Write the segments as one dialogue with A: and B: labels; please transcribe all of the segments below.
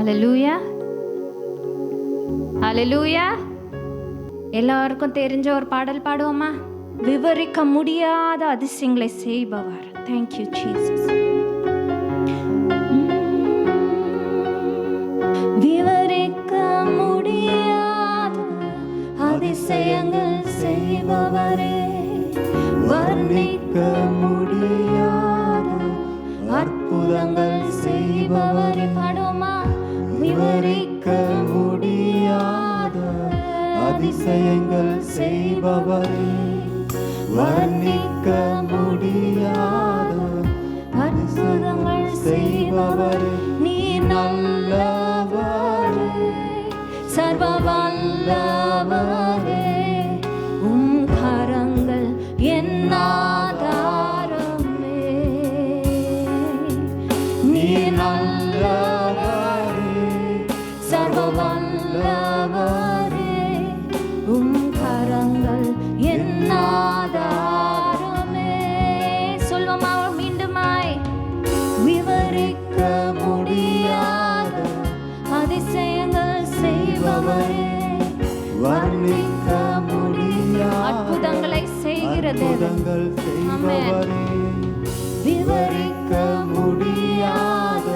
A: ஹல்லேலூயா, ஹல்லேலூயா. எல்லாருக்கும் தெரிஞ்ச ஒரு பாடல் பாடுவோமா? விவரிக்க முடியாத அதிசயங்களை செய்பவர். Thank you Jesus. விவரிக்க முடியாத அதிசயங்கள் செய்பவரே, வர்ணிக்க முடியாத அற்புதங்கள் செய்பவரே. பாடுவோமா? விவரிக்க முடியாத அதிசயங்கள் செய்பவரே, வர்ணிக்க முடியாத அற்புதங்கள் செய்பவரே. நீ நல்லவரே, சர்வ வல்லவரே, உம் கரங்கள் என் ஆதாரமே. நீ நல்லவரே, சர்வ வல்லவரே, உம் கரங்கள் என் ஆதாரமே. சொல்வோமா மீண்டுமாய்? விவரிக்க முடியாத அதிசயங்கள் செய்பவரே, வர்ணிக்க முடியாத அற்புதங்களை செய்கிற தேவன். ஆமென். விவரிக்க முடியாத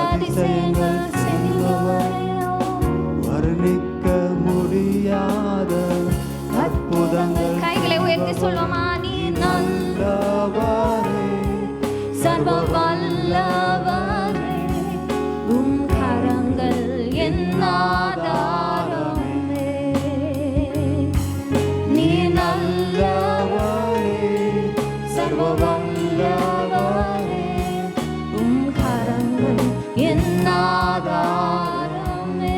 A: அதிசயங்கள் செய்பவரே, வர்ணிக்க முடியாத அற்புதங்கள். கைகளை உயர்த்தி சொல்வோமா? நீ நல்லவரே, சர்வ வல்லவரே, உம் கரங்கள் என் ஆதாரமே. நீ நல்லவரே, சர்வ வல்லவரே, உம் கரங்கள் என் ஆதாரமே.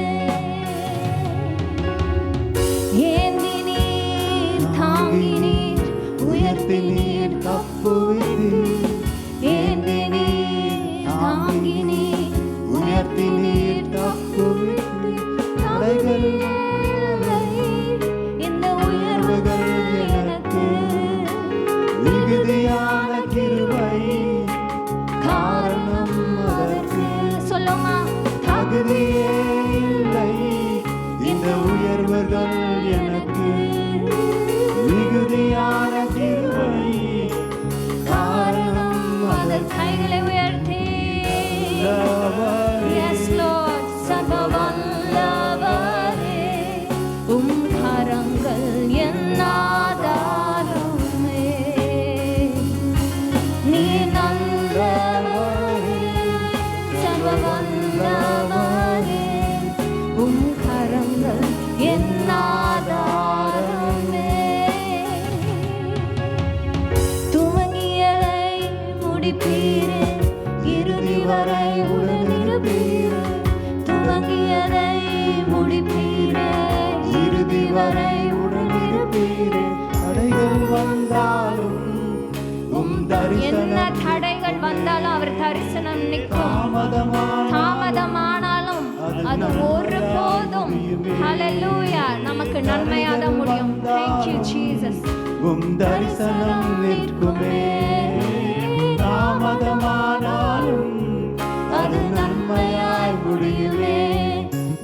A: ஏந்தி நீர், தாங்கி நீர், உயர்த்தி நீர், தப்புவித்தீர். ஏந்தி நீர், தாங்கி நீர், உயர்த்தி நீர், தப்புவித்தீர். தடைகள் இல்லை, இந்த உயர்வுகள் எனக்கு மிகுதியான கிருபை. காரணம் அதற்கு சொல்லுமா? தகுதியே இல்லை, இந்த உயர்வுகள் எனக்கு மிகுதியான கிருபை. காரணம் அதற்கு. கைகளை உயர்த்தி Yes Lord, சர்வ வல்லவரே, உம் கரங்கள் என் ஆதாரமே. நீ நல்லவரே, சர்வ வல்லவரே, உம் கரங்கள் என் ஆதாரமே. துவங்கியலை முடிப்பீரே, இறுதி வரை உடனிருப்பீரே. துவங்கியதை முடிப்பீரே, இறுதி வரை உடனிருப்பீரே. தடைகள் வந்தாலும் உம் தரிசனம், என்ன தடைகள் வந்தாலும் அவர் தரிசனம் நிற்கும். தாமதமானாலும் அது ஒருபோதும் ஹல்லேலூயா நமக்கு நன்மையாக முடியும். Thank you Jesus. உம் தரிசனம் நிற்குமே. தாமதமானாலும் அது நன்மையாய் முடியுமே.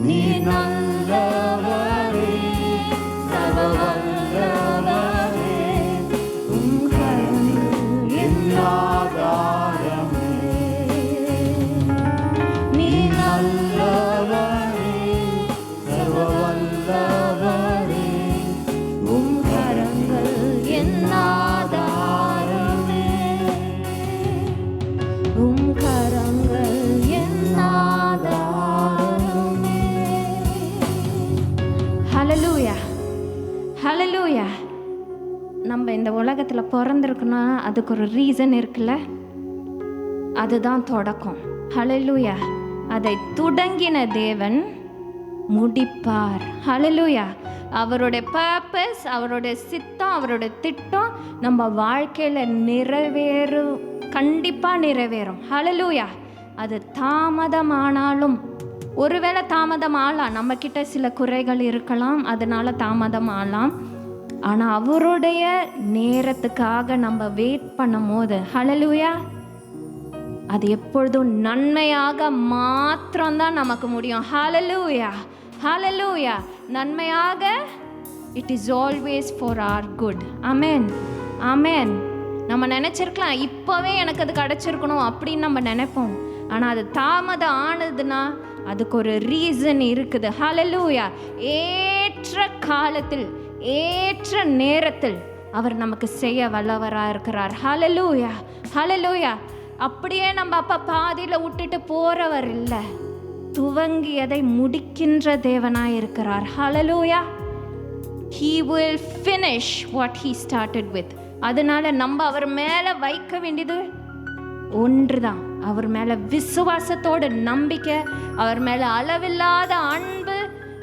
A: நீ நல்லவரே, சர்வ வல்லவரே, உம் கரங்கள் என் ஆதாரமே. நீ நல்லவரே, சர்வ வல்லவரே, உம் கரங்கள் என் ஆதாரமே. உம் கரங்கள் என் ஆதாரமே. ஹல்லேலூயா, ஹல்லேலூயா. நம்ம இந்த உலகத்தில் பிறந்திருக்கோன்னா அதுக்கு ஒரு ரீசன் இருக்குல்ல, அதுதான் தொடக்கம். ஹல்லேலூயா. அதை தொடங்கின தேவன் முடிப்பார். ஹல்லேலூயா. அவருடைய பர்பஸ், அவருடைய சித்தம், அவருடைய திட்டம் நம்ம வாழ்க்கையில் கண்டிப்பாக நிறைவேறும். ஹல்லேலூயா. அது தாமதமானாலும், ஒருவேளை தாமதம் ஆகலாம், நம்மக்கிட்ட சில குறைகள் இருக்கலாம், அதனால தாமதம் ஆகலாம். ஆனால் அவருடைய நேரத்துக்காக நம்ம வெயிட் பண்ணும் போது ஹல்லேலூயா அது எப்பொழுதும் நன்மையாக மாத்திரம்தான் நமக்கு முடியும். Hallelujah, hallelujah. நன்மையாக, it is always for our good. Amen, amen. நம்ம நினச்சிருக்கலாம் இப்போவே எனக்கு அது கிடச்சிருக்கணும் அப்படின்னு நம்ம நினைப்போம். ஆனால் அது தாமதம் ஆனதுன்னா அதுக்கு ஒரு ரீசன் இருக்குது. ஹல்லேலூயா. ஏற்ற காலத்தில் ஏற்ற நேரத்தில் அவர் நமக்கு செய்ய வல்லவராக இருக்கிறார். ஹல்லேலூயா, ஹல்லேலூயா. அப்படியே நம்ம அப்பா பாதியில் விட்டுட்டு போகிறவர் இல்லை, துவங்கியதை முடிக்கின்ற தேவனாய் இருக்கிறார். ஹல்லேலூயா. He will finish what he started with. அதனால நம்ம அவர் மேலே வைக்க வேண்டியது ஒன்று தான், அவர் மேலே விசுவாசத்தோடு நம்பிக்கை, அவர் மேலே அளவில்லாத அன்பு.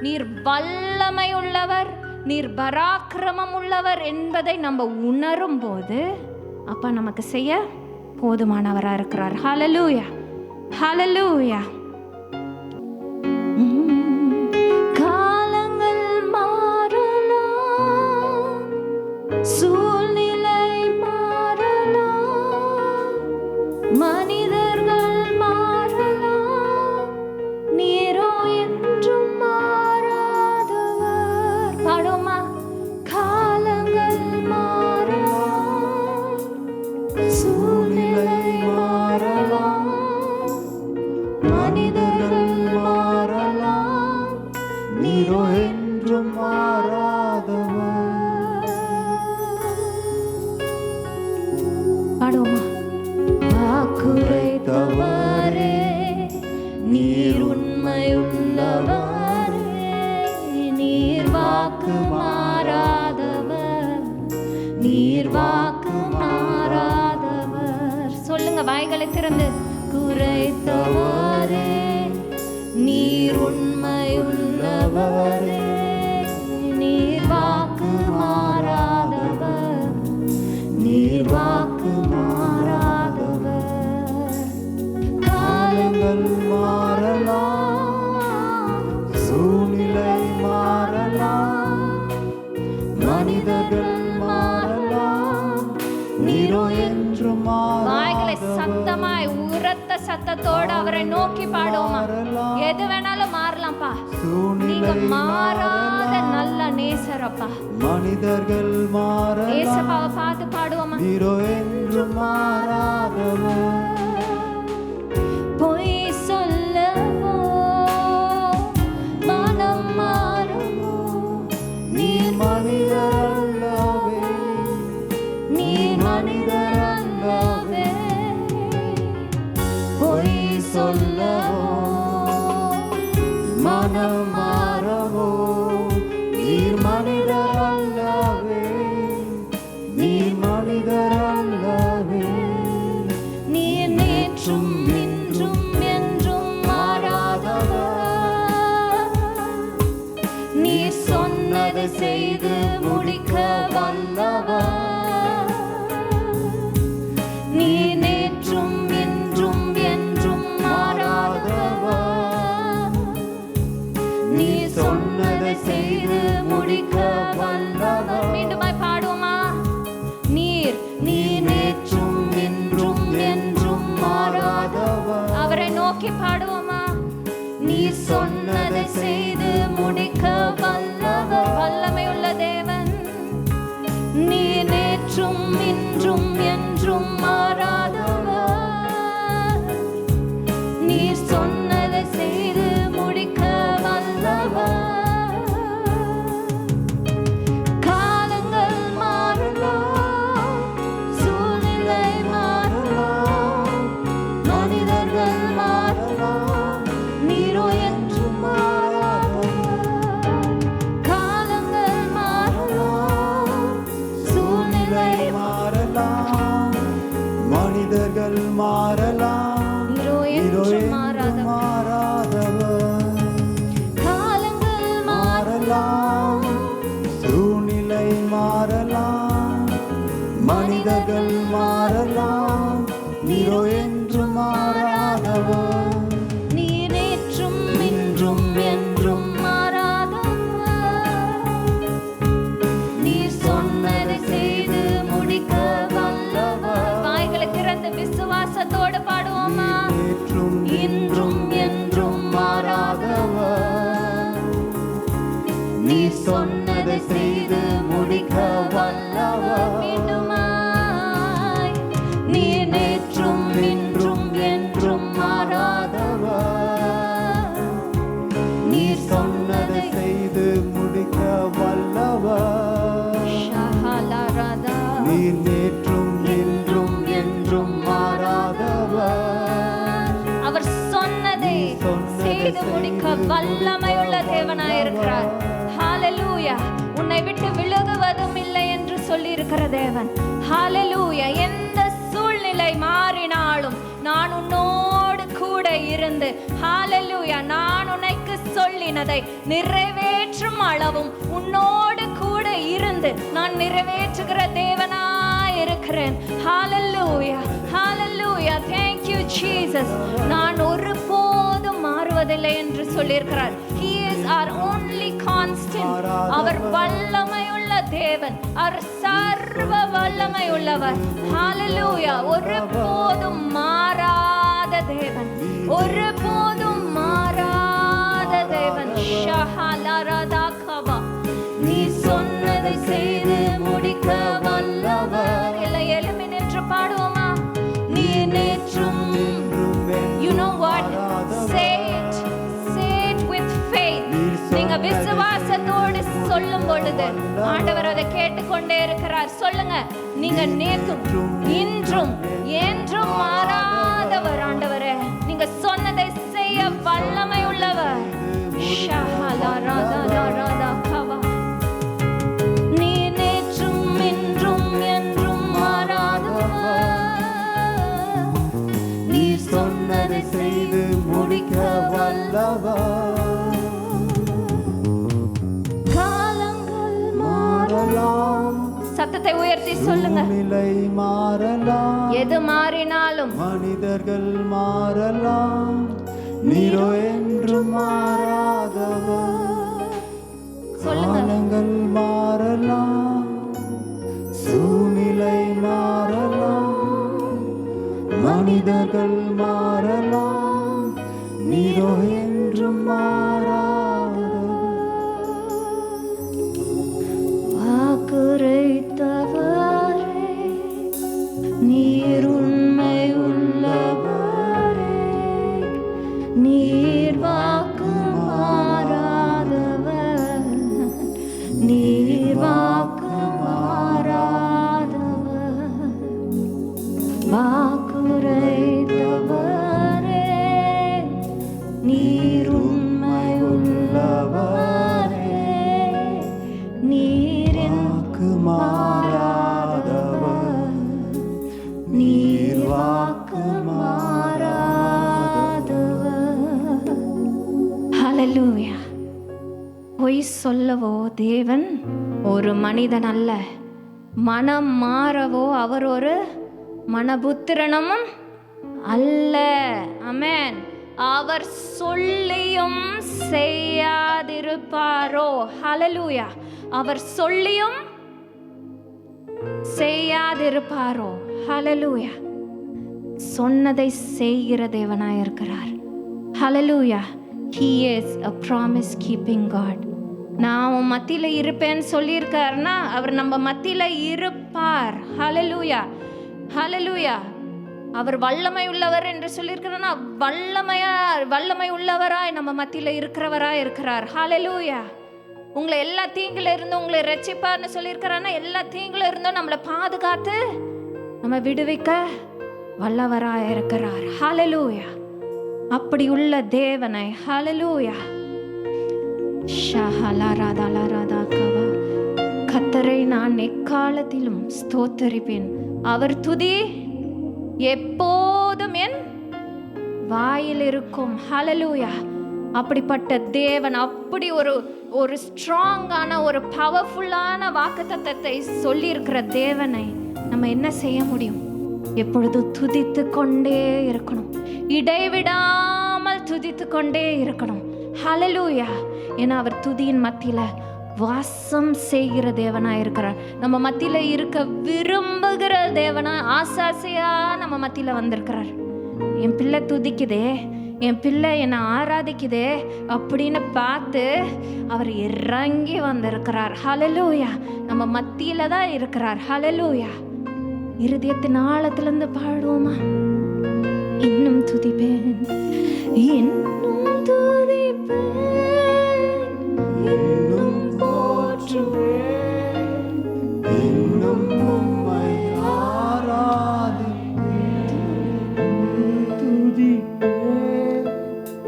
A: நீர் வல்லமை உள்ளவர், நீர் பராக்கிரமம் உள்ளவர் என்பதை நம்ம உணரும் போது அப்பா நமக்கு செய்ய போதுமானவராக இருக்கிறார். ஹல்லேலூயா, ஹல்லேலூயா. காலங்கள் மாறலாம், சூழ்நிலை மாறலாம், மனிதர்கள் மாறலாம், நீரோ என்றும் மாறாதவர். பாடுமா? காலங்கள் மாறலாம், சூழ்நிலை மாறலாம், மனிதர்கள் மாறலாம், நீரோ என்றும் மாறாதவர். பாடுமா? வாக்குரைத்தவரே, நீர் உண்மையுள்ளவரே, நீர் வாக்கு மாறாதவர், நீர் வாக்கு மாறாதவர். சொல்லுங்க வாய்களை திறந்து. குறைத்தவரே, நீர் உண்மையுள்ளவரே, நீர் வாக்கு மாறாதவர், நீர் வாக்கு மாறாதவர். காலங்கள் மாறலாம், சூழ்நிலை மாறலாம், மனிதர்கள் மாறலாம், நீரோ என்றும் வாய்களை சத்தமாய் உரத்த சத்தத்தோடு அவரை நோக்கி பாடுவோமா? எது வேணாலும் மாறலாம்ப்பா, நீங்க மாறாத நல்ல நேசரப்பா.
B: மனிதர்கள் மாறலாம்,
A: ஏசப்பாவை பார்த்து பாடுவோமா?
B: நீரோ என்றும் மாறாதவர்.
A: பொய் சொல்லவோ மனம் மாறவோ,
B: நீர் மனிதர் அல்லவே,
A: நீர் மனிதர் அல்லவே.
B: பொய் சொல்லவோ மனம் மாறவோ, நீர் மனிதர் அல்லவே, நீர் மனிதர் அல்லவே.
A: நீர் நேற்றும் இன்றும் என்றும் மாறாதவர், நீர் சொன்னதை செய்து முடிக்க வல்லவர். நீர் நேற்றும் இன்றும் என்றும் மாறாதவர், நீர் சொன்னதை செய்து முடிக்க வல்லவர். மீண்டுமாய் பாடுவோமா? நீர் நீர் நேற்றும் இன்றும் என்றும் மாறாதவர். அவரை நோக்கி பாடுவோமா? நீர் சொன்னதை செய்து முடிக்க வல்லவர், வல்லமை உள்ள தேவன். நீர் நேற்றும் இன்றும் என்றும் மாறாதவர், நீர் சொன்னதை செய்து முடிக்க வல்லவர். காலங்கள் மாறலாம், சூழ்நிலை மாறலாம், மனிதர்கள் மாறலாம், நீரோ என்றும் மாறாதவர். காலங்கள் மாறலாம், சூழ்நிலை
B: மாறலாம், மனிதர்கள் சொன்னதை செய்து முடிக்க வல்லவர்.
A: ஷஹலரதா.
B: நீர் நேற்றும் இன்றும் என்றும் மாறாதவர்.
A: அவர் சொன்னதை செய்து முடிக்க வல்லமையுள்ள தேவனாயிருக்கிறார். ஹalleluya. உன்னை விட்டு விலகுவதும் இல்லை என்று சொல்லி இருக்கிற தேவன். ஹalleluya. எந்த சூழ்நிலை மாறினாலும் நான் உன்னோடு கூட இருந்து ஹalleluya நான் உனக்கு சொல்லினதை நிறைவேற்றும் அளவும் உன்னோடு கூட இருந்து நான் நிறைவேற்றுகிற தேவனாய் இருக்கிறேன். ஹalleluya. ஹalleluya. Thank you Jesus. நான் ஒருபோதும் மாறுவதில்லை என்று சொல்லியிருக்கிறார். He is our only constant. அவர் வல்லமையுள்ள தேவன். அவர் சர்வ வல்லமை உள்ளவர். ஹalleluya. ஒருபோதும் மாறாத தேவன். ஒருபோதும் மாறாத தேவன். ஷஹலரதாகவா. நீ சொன்னதை செய்து முடிக்க வல்லவர். எல்லாம் எழும்பி நின்று பாடுவோமா? நீ நேற்றும். You know what? Say it with faith. நீங்க விசுவாசத்தோடு சொல்லும் பொழுது ஆண்டவர் அதை கேட்டுக்கொண்டே இருக்கிறார். சொல்லுங்க, நீங்க நேற்றும் இன்றும் என்றும் மாறாதவர் ஆண்டவரே. நீங்க சொன்னதை செய்ய வல்லமை உள்ளவர். நீ நேற்றும் இன்றும் என்றும் மாறாதவர்.
B: நீ சொன்னதை செய்து முடிக்க வல்லவர்.
A: காலங்கள்
B: மாறலாம்,
A: சத்தத்தை உயர்த்தி சொல்லுங்க.
B: நிலை மாறலாம்,
A: எது மாறினாலும்
B: மனிதர்கள் மாறலாம், நீரோ என்று மாறாதவர்.
A: சொல்லுங்க.
B: காலங்கள் மாறலாம், சூழ்நிலை மாறலாம், மனிதர்கள் மாறலாம், நீரோ என்று மாறாதவர்.
A: வாக்குரைத்தவரே, நீர் உண்மை உள்ளவரே, நீர் வாக்கு மாறாதவர், நீர் வாக்கு மாறாதவர். வாக்குரைத்தவரே, நீர் உண்மை உள்ளவரே, நீரின்
B: வாக்கு மாறாதவர், நீர் வாக்கு மாறாதவர்.
A: ஹalleluya. பொய் சொல்லவோ தேவன் ஒரு மனிதன் அல்ல, மனம் மாறவோ அவர் ஒரு மனபுத்திரனும் அல்ல. ஆமென். அவர் சொல்லியும் செய்யாதிருப்பாரோ? ஹalleluya. அவர் சொல்லியும் செய்யாதிருப்பாரோ? ஹalleluya. சொன்னதை செய்கிற தேவனாய் இருக்கிறார். ஹalleluya. He is a promise keeping God. நான் உன் மத்தியில இருப்பேன்னு சொல்லியிருக்காருன்னா அவர் நம்ம மத்தியில இருப்பார். ஹalleluya. ஹalleluya. அவர் வல்லமை உள்ளவர் என்று சொல்லியிருக்கிறனா வல்லமை உள்ளவராய் நம்ம மத்தியில இருக்கிறவராய் இருக்கிறார். ஹalleluya. உங்களை எல்லா தீங்குல இருந்தும் உங்களை ரட்சிப்பார்னு சொல்லியிருக்கிறான்னா எல்லா தீங்குல இருந்தும் நம்மளை பாதுகாத்து நம்ம விடுவிக்க வல்லவராய் இருக்கிறார். ஹalleluya. அப்படி உள்ள தேவனை ஹalleluya. ஷஹலரதலரதகவா. கர்த்தரை நான் எக்காலத்திலும் ஸ்தோத்தரிப்பேன். அவர் துதி எப்போதும் என் வாயில் இருக்கும். ஹalleluya. அப்படிப்பட்ட தேவன், அப்படி ஒரு ஸ்ட்ராங்கான ஒரு பவர்ஃபுல்லான வாக்குத்தத்தத்தை சொல்லியிருக்கிற தேவனை நம்ம என்ன செய்ய முடியும்? எப்பொழுதும் துதித்து கொண்டே இருக்கணும், இடைவிடாமல் துதித்து கொண்டே இருக்கணும். ஹalleluya. ஏன்னா அவர் துதியின் மத்தியில வாசம் செய்கிற தேவனாய் இருக்கிறார். நம்ம மத்தியில இருக்க விரும்புகிற தேவனா ஆசாசையா நம்ம மத்தியில வந்திருக்கிறார். என் பிள்ளை துதிக்குதே, என் பிள்ளை என்னை ஆராதிக்குதே அப்படின்னு பார்த்து அவர் இறங்கி வந்திருக்கிறார். ஹalleluya. நம்ம மத்தியில தான் இருக்கிறார். ஹalleluya. இருதயத்தின் ஆழத்திலிருந்து பாடுவோமா? இன்னும் துதிப்பேன், இன்னும் துதிப்பேன்,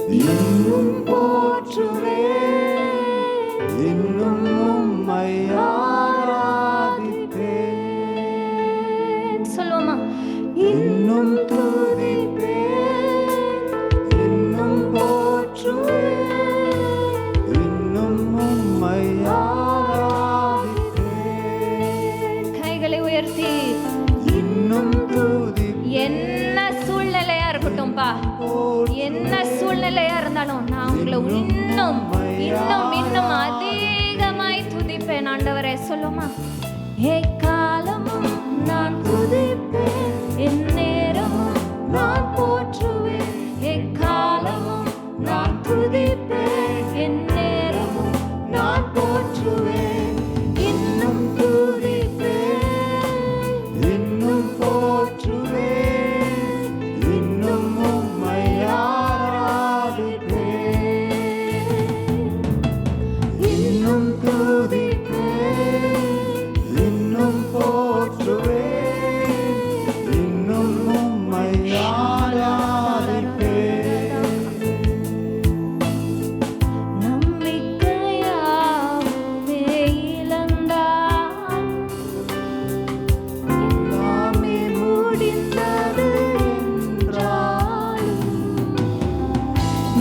B: இன்னும் போற்றுவேன், இன்னும் உம்மை ஆராதிப்பேன்.
A: சொல்லுவோமா?
B: இன்னும் துதிப்பேன், இன்னும் போற்றுவேன், இன்னும் உம்மை ஆராதிப்பேன்.
A: கைகளை உயர்த்தி
B: இன்னும்
A: என்ன சூழ்நிலையா இருக்கட்டும்பா, என்ன சூழ்நிலையா இருந்தாலும் நான் உங்களை இன்னும் இன்னும் இன்னும் அதிகமாய் துதிப்பேன் ஆண்டவரே. சொல்லுமா? எக்காலமும் நான் துதிப்பேன், எந்நேரமும் நான் போற்றுவேன். எக்காலமும் நான் துதிப்பேன், எந்நேரமும் நான் போற்றுவேன். இன்னும் துதிப்பேன்,
B: இன்னும் போற்றுவேன், இன்னும் உம்மை ஆராதிப்பேன். இன்னும் துதிப்பேன், இன்னும் போற்றுவேன், இன்னும் உம்மை ஆராதிப்பேன்.
A: நம்பிக்கையாவே இழந்தால்
B: எல்லாமே முடிந்தது என்றாலும்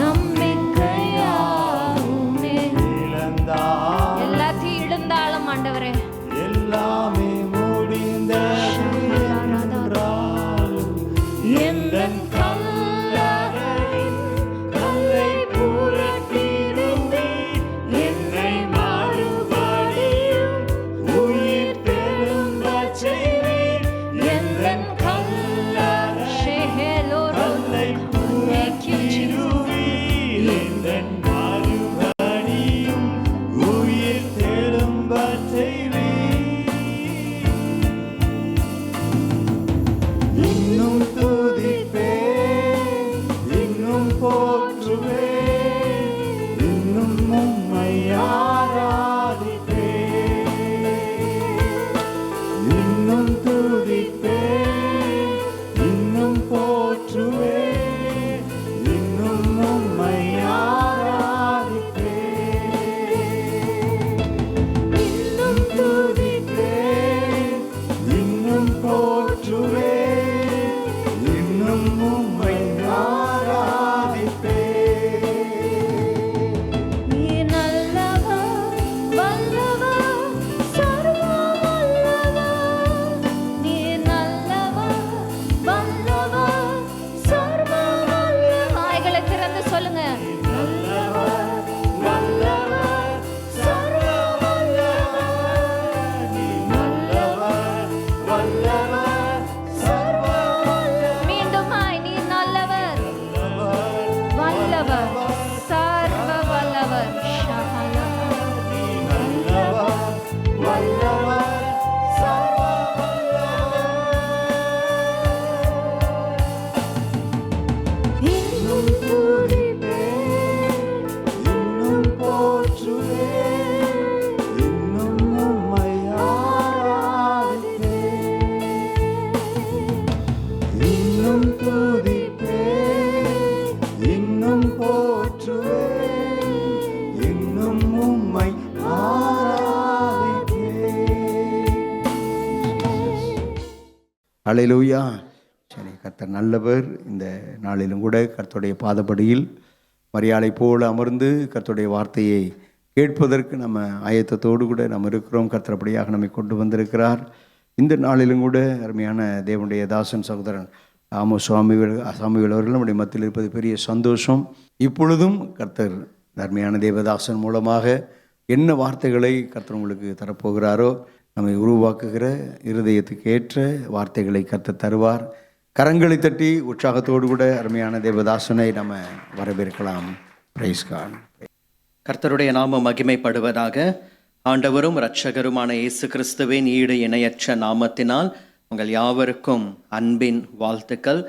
A: நம்பிக்கையாவே
B: இழந்தால்
A: எல்லாத்தையும் இழந்தாலும் ஆண்டவரே
B: எல்லாமே முடிந்தது என்றாலும் எந்தன் கல்லறையின் கல்லை புரட்டிடுவீர், என்னை மறுபடியும் உயிர் தெழும்பச் செய்வீர். எந்தன் கல்லை புரட்டிடுவீர், எந்தன் மறுபடியும் உயிர் தெழும்பச் செய்வீர். இன்னும் துதிப்பேன், இன்னும் போற்றுவேன், இன்னும் உம்மை ஆராதிப்பேன். இன்னும் துதிப்பேன், இன்னும் போற்றுவேன், இன்னும் உம்மை ஆராதிப்பேன். இன்னும் துதிப்பேன், இன்னும் போற்றுவேன், இன்னும் உம்மை ஆராதிப்பேன்.
A: நீ நல்லவர், வல்லவர், சர்வ வல்லவர். நீ நல்லவர், வல்லவர், சர்வ வல்லவர். வாய்களை திறந்து சொல்லுங்க. நல்லவர், வல்லவர், சர்வ வல்லவர்.
B: நீ நல்லவர், வல்லவர், சர்வ வல்லவர்.
A: மீண்டுமாய் நீ நல்லவர், வல்லவர், சர்வ வல்லவர்.
B: நல்லவர், வல்லவர், சர்வ வல்லவர். இன்னும் துதிப்பேன், இன்னும் போற்றுவேன், இன்னும் உம்மை ஆராதிப்பேன். இன்னும் துதிப்பேன், இன்னும் போற்றுவேன், இன்னும் உம்மை ஆராதிப்பேன். அல்லேலூயா. சரி, கர்த்தர் நல்லவர். இந்த நாளிலும் கூட கர்த்தருடைய பாதப்படியில் மரியாதை போல அமர்ந்து கர்த்தருடைய வார்த்தையை கேட்பதற்கு நம்ம ஆயத்தத்தோடு கூட நம்ம இருக்கிறோம். கர்த்தரப்படியாக நம்மை கொண்டு வந்திருக்கிறார். இந்த நாளிலும் கூட அருமையான தேவனுடைய தாசன் சகோதரன் சுவாமிகள் அவர்கள் நம்முடைய மத்தியில் இருப்பது பெரிய சந்தோஷம். இப்பொழுதும் கர்த்தர் அருமையான தேவதாசன் மூலமாக என்ன வார்த்தைகளை கர்த்தர் உங்களுக்கு தரப்போகிறாரோ, நம்மை உருவாக்குகிற இருதயத்துக்கு ஏற்ற வார்த்தைகளை கர்த்தர் தருவார். கரங்களை தட்டி உற்சாகத்தோடு கூட அருமையான தேவதாசனை நம்ம வரவேற்கலாம். Price God.
C: கர்த்தருடைய நாமம் மகிமைப்படுவதாக. ஆண்டவரும் இரட்சகருமான இயேசு கிறிஸ்துவின் ஈடு இணையற்ற நாமத்தினால் உங்கள் யாவருக்கும் அன்பின் வாழ்த்துக்கள்.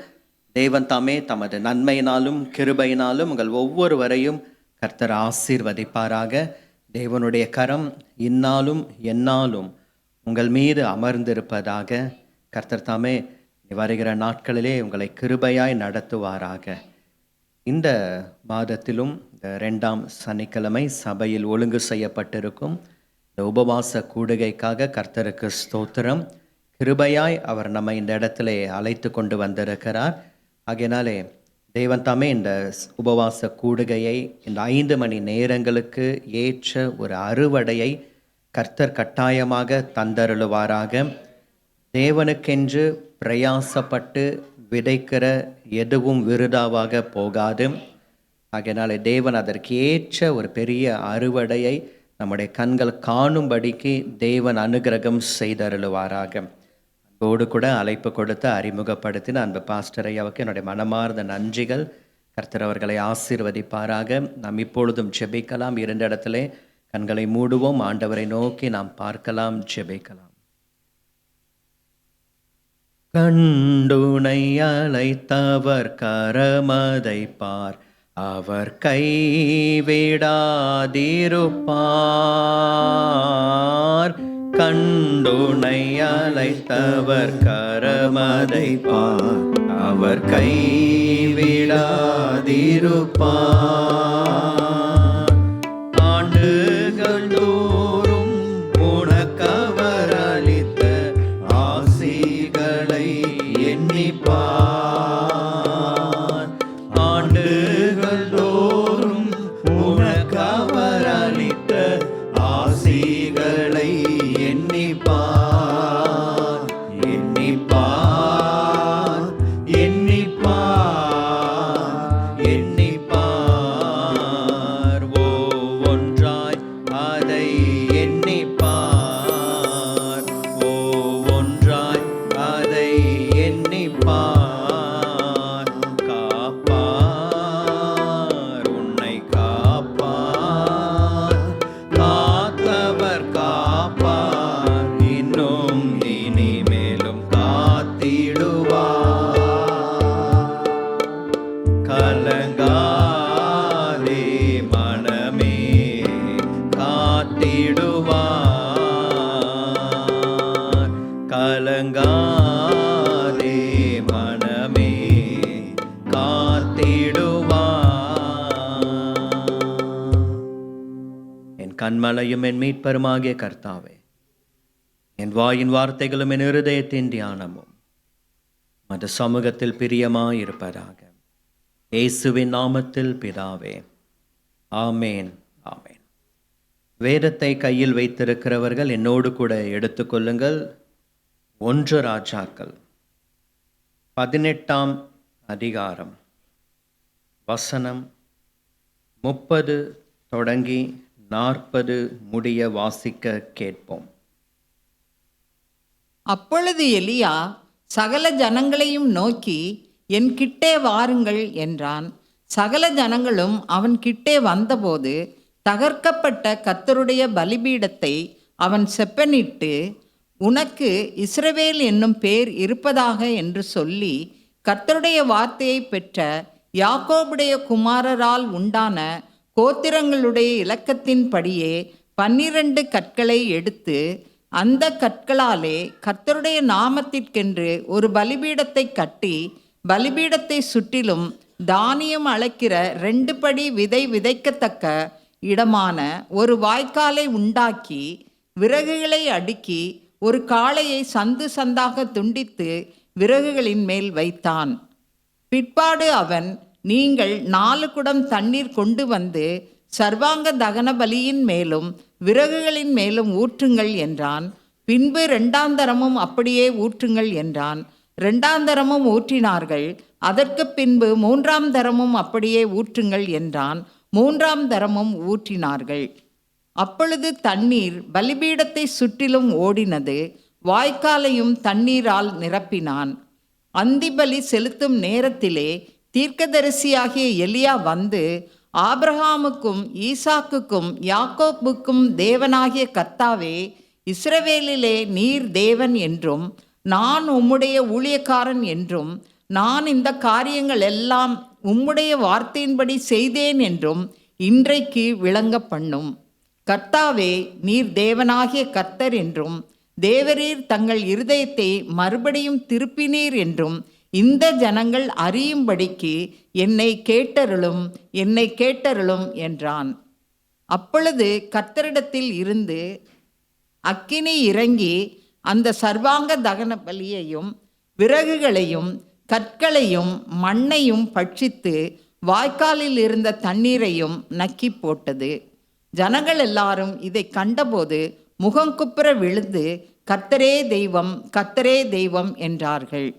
C: தேவன் தாமே தமது நன்மையினாலும் கிருபையினாலும் உங்கள் ஒவ்வொருவரையும் கர்த்தர் ஆசீர்வதிப்பாராக. தேவனுடைய கரம் இந்நாளும் எந்நாளும் உங்கள் மீது அமர்ந்திருப்பதாக. கர்த்தர் தாமே வருகிற நாட்களிலே உங்களை கிருபையாய் நடத்துவாராக. இந்த மாதத்திலும் இந்த 2ஆம் சனிக்கிழமை சபையில் ஒழுங்கு செய்யப்பட்டிருக்கும் இந்த உபவாச கூடுகைக்காக கர்த்தருக்கு ஸ்தோத்திரம். கிருபையாய் அவர் நம்மை இந்த இடத்துல அழைத்து கொண்டு வந்திருக்கிறார். ஆகையினாலே தேவன் தாமே இந்த உபவாச கூடுகையை இந்த 5 மணி நேரங்களுக்கு ஏற்ற ஒரு அறுவடையை கர்த்தர் கட்டாயமாக தந்தருளுவாராக. தேவனுக்கென்று பிரயாசப்பட்டு விதைக்கிற எதுவும் விருதாவாக போகாது. ஆகையினாலே தேவன் அதற்கு ஏற்ற ஒரு பெரிய அறுவடையை நம்முடைய கண்கள் காணும்படிக்கு தேவன் அனுகிரகம் செய்தருளுவாராக. அன்போடு கூட அழைப்பு கொடுத்து அறிமுகப்படுத்தின அன்பு பாஸ்டர் ஐயாவுக்கு என்னுடைய மனமார்ந்த நன்றிகள். கர்த்தர் அவர்களை ஆசீர்வதிப்பாராக. நாம் இப்பொழுதும் ஜெபிக்கலாம். 2 இடத்திலே கண்களை மூடுவோம். ஆண்டவரை நோக்கி நாம் பார்க்கலாம், ஜெபிக்கலாம். கண்டுனை அழைத்தவர் கரமதை பார், அவர் கைவிடாதிருப்பார். கண்டுனை அழைத்தவர் கரமதை பார், அவர் கைவிடாதிருப்பார். ஆண்டுகள் தோறும் உனக்கவர் அளித்த ஆசிகளை எண்ணிப்பார். ஆண்டுகள் தோறும் உனக்கவர் அளித்த ஆசிகளை எண்ணிப்பார். எண்ணிப்பார், எண்ணிப்பார், எண்ணிப்பார். ஒவ்வொன்றாய் அதை எண்ணிப்பார். ஒவ்வொன்றாய் அதை எண்ணிப்பார். காப்பார், உன்னை காப்பார். காத்தவர் காப்பார், இன்னும் இனிமேலும் காத்திடுவார். கலங்காதே மனமே, காத்திடுவார். கலங்காதே மனமே, காத்திடுவார். என் கண்மலையும் என் மீட்பருமாகிய கர்த்தாவே, என் வாயின் வார்த்தைகளும் என் இருதயத்தின் தியானமும் மது சமூகத்தில் பிரியமாயிருப்பதாக. இயேசுவின் நாமத்தில் பிதாவே, ஆமேன், ஆமேன். வேதத்தை கையில் வைத்திருக்கிறவர்கள் என்னோடு கூட எடுத்துக்கொள்ளுங்கள். 1 ராஜாக்கள் 18ஆம் அதிகாரம் வசனம் 30 தொடங்கி 40 முடிய வாசிக்க கேட்போம்.
D: அப்பொழுது எலியா சகல ஜனங்களையும் நோக்கி, என் கிட்டே வாருங்கள் என்றான். சகல ஜனங்களும் அவன் கிட்டே வந்தபோது தகர்க்கப்பட்ட கர்த்தருடைய பலிபீடத்தை அவன் செப்பனிட்டு, உனக்கு இஸ்ரவேல் என்னும் பேர் இருப்பதாக என்று சொல்லி, கர்த்தருடைய வார்த்தையை பெற்ற யாக்கோபுடைய குமாரரால் உண்டான கோத்திரங்களுடைய இலக்கத்தின்படியே 12 கற்களை எடுத்து, அந்த கற்களாலே கர்த்தருடைய நாமத்திற்கென்று ஒரு பலிபீடத்தை கட்டி, பலிபீடத்தை சுற்றிலும் தானியம் அளக்கிற 2 படி விதை விதைக்கத்தக்க இடமான ஒரு வாய்க்காலை உண்டாக்கி, விறகுகளை அடுக்கி, ஒரு காளையை சந்து சந்தாக துண்டித்து விறகுகளின் மேல் வைத்தான். பிற்பாடு அவன், நீங்கள் 4 குடம் தண்ணீர் கொண்டு வந்து சர்வாங்க தகன பலியின் மேலும் விறகுகளின் மேலும் ஊற்றுங்கள் என்றான். பின்பு 2ஆம் தரமும் அப்படியே ஊற்றுங்கள் என்றான். 2ஆம் தரமும் ஊற்றினார்கள். அதற்கு பின்பு 3ஆம் தரமும் அப்படியே ஊற்றுங்கள் என்றான். 3ஆம் தரமும் ஊற்றினார்கள். அப்பொழுது தண்ணீர் பலிபீடத்தை சுற்றிலும் ஓடினது. வாய்க்காலையும் தண்ணீரால் நிரப்பினான். அந்திபலி செலுத்தும் நேரத்திலே தீர்க்கதரிசியாகிய எலியா வந்து, ஆபிரகாமுக்கும் ஈசாக்குக்கும் யாக்கோப்புக்கும் தேவனாகிய கர்த்தாவே, இஸ்ரவேலிலே நீர் தேவன் என்றும் நான் உம்முடைய ஊழியக்காரன் என்றும், நான் இந்த காரியங்கள் எல்லாம் உம்முடைய வார்த்தையின்படி செய்தேன் என்றும் இன்றைக்கு விளங்க பண்ணும். கர்த்தாவே, நீர் தேவனாகிய கர்த்தர் என்றும், தேவரீர் தங்கள் இருதயத்தை மறுபடியும் திருப்பினீர் என்றும் இந்த ஜனங்கள் அறியும்படிக்கு என்னை கேட்டருளும், என்னை கேட்டருளும் என்றான். அப்பொழுது கர்த்தரிடத்தில் இருந்து அக்கினி இறங்கி அந்த சர்வாங்க தகன பலியையும் விறகுகளையும் கற்களையும் மண்ணையும் பட்சித்து வாய்க்காலில் இருந்த தண்ணீரையும் நக்கி போட்டது. ஜனங்கள் எல்லாரும் இதை கண்டபோது முகங்குப்புற விழுந்து கர்த்தரே தெய்வம், கர்த்தரே தெய்வம் என்றார்கள்.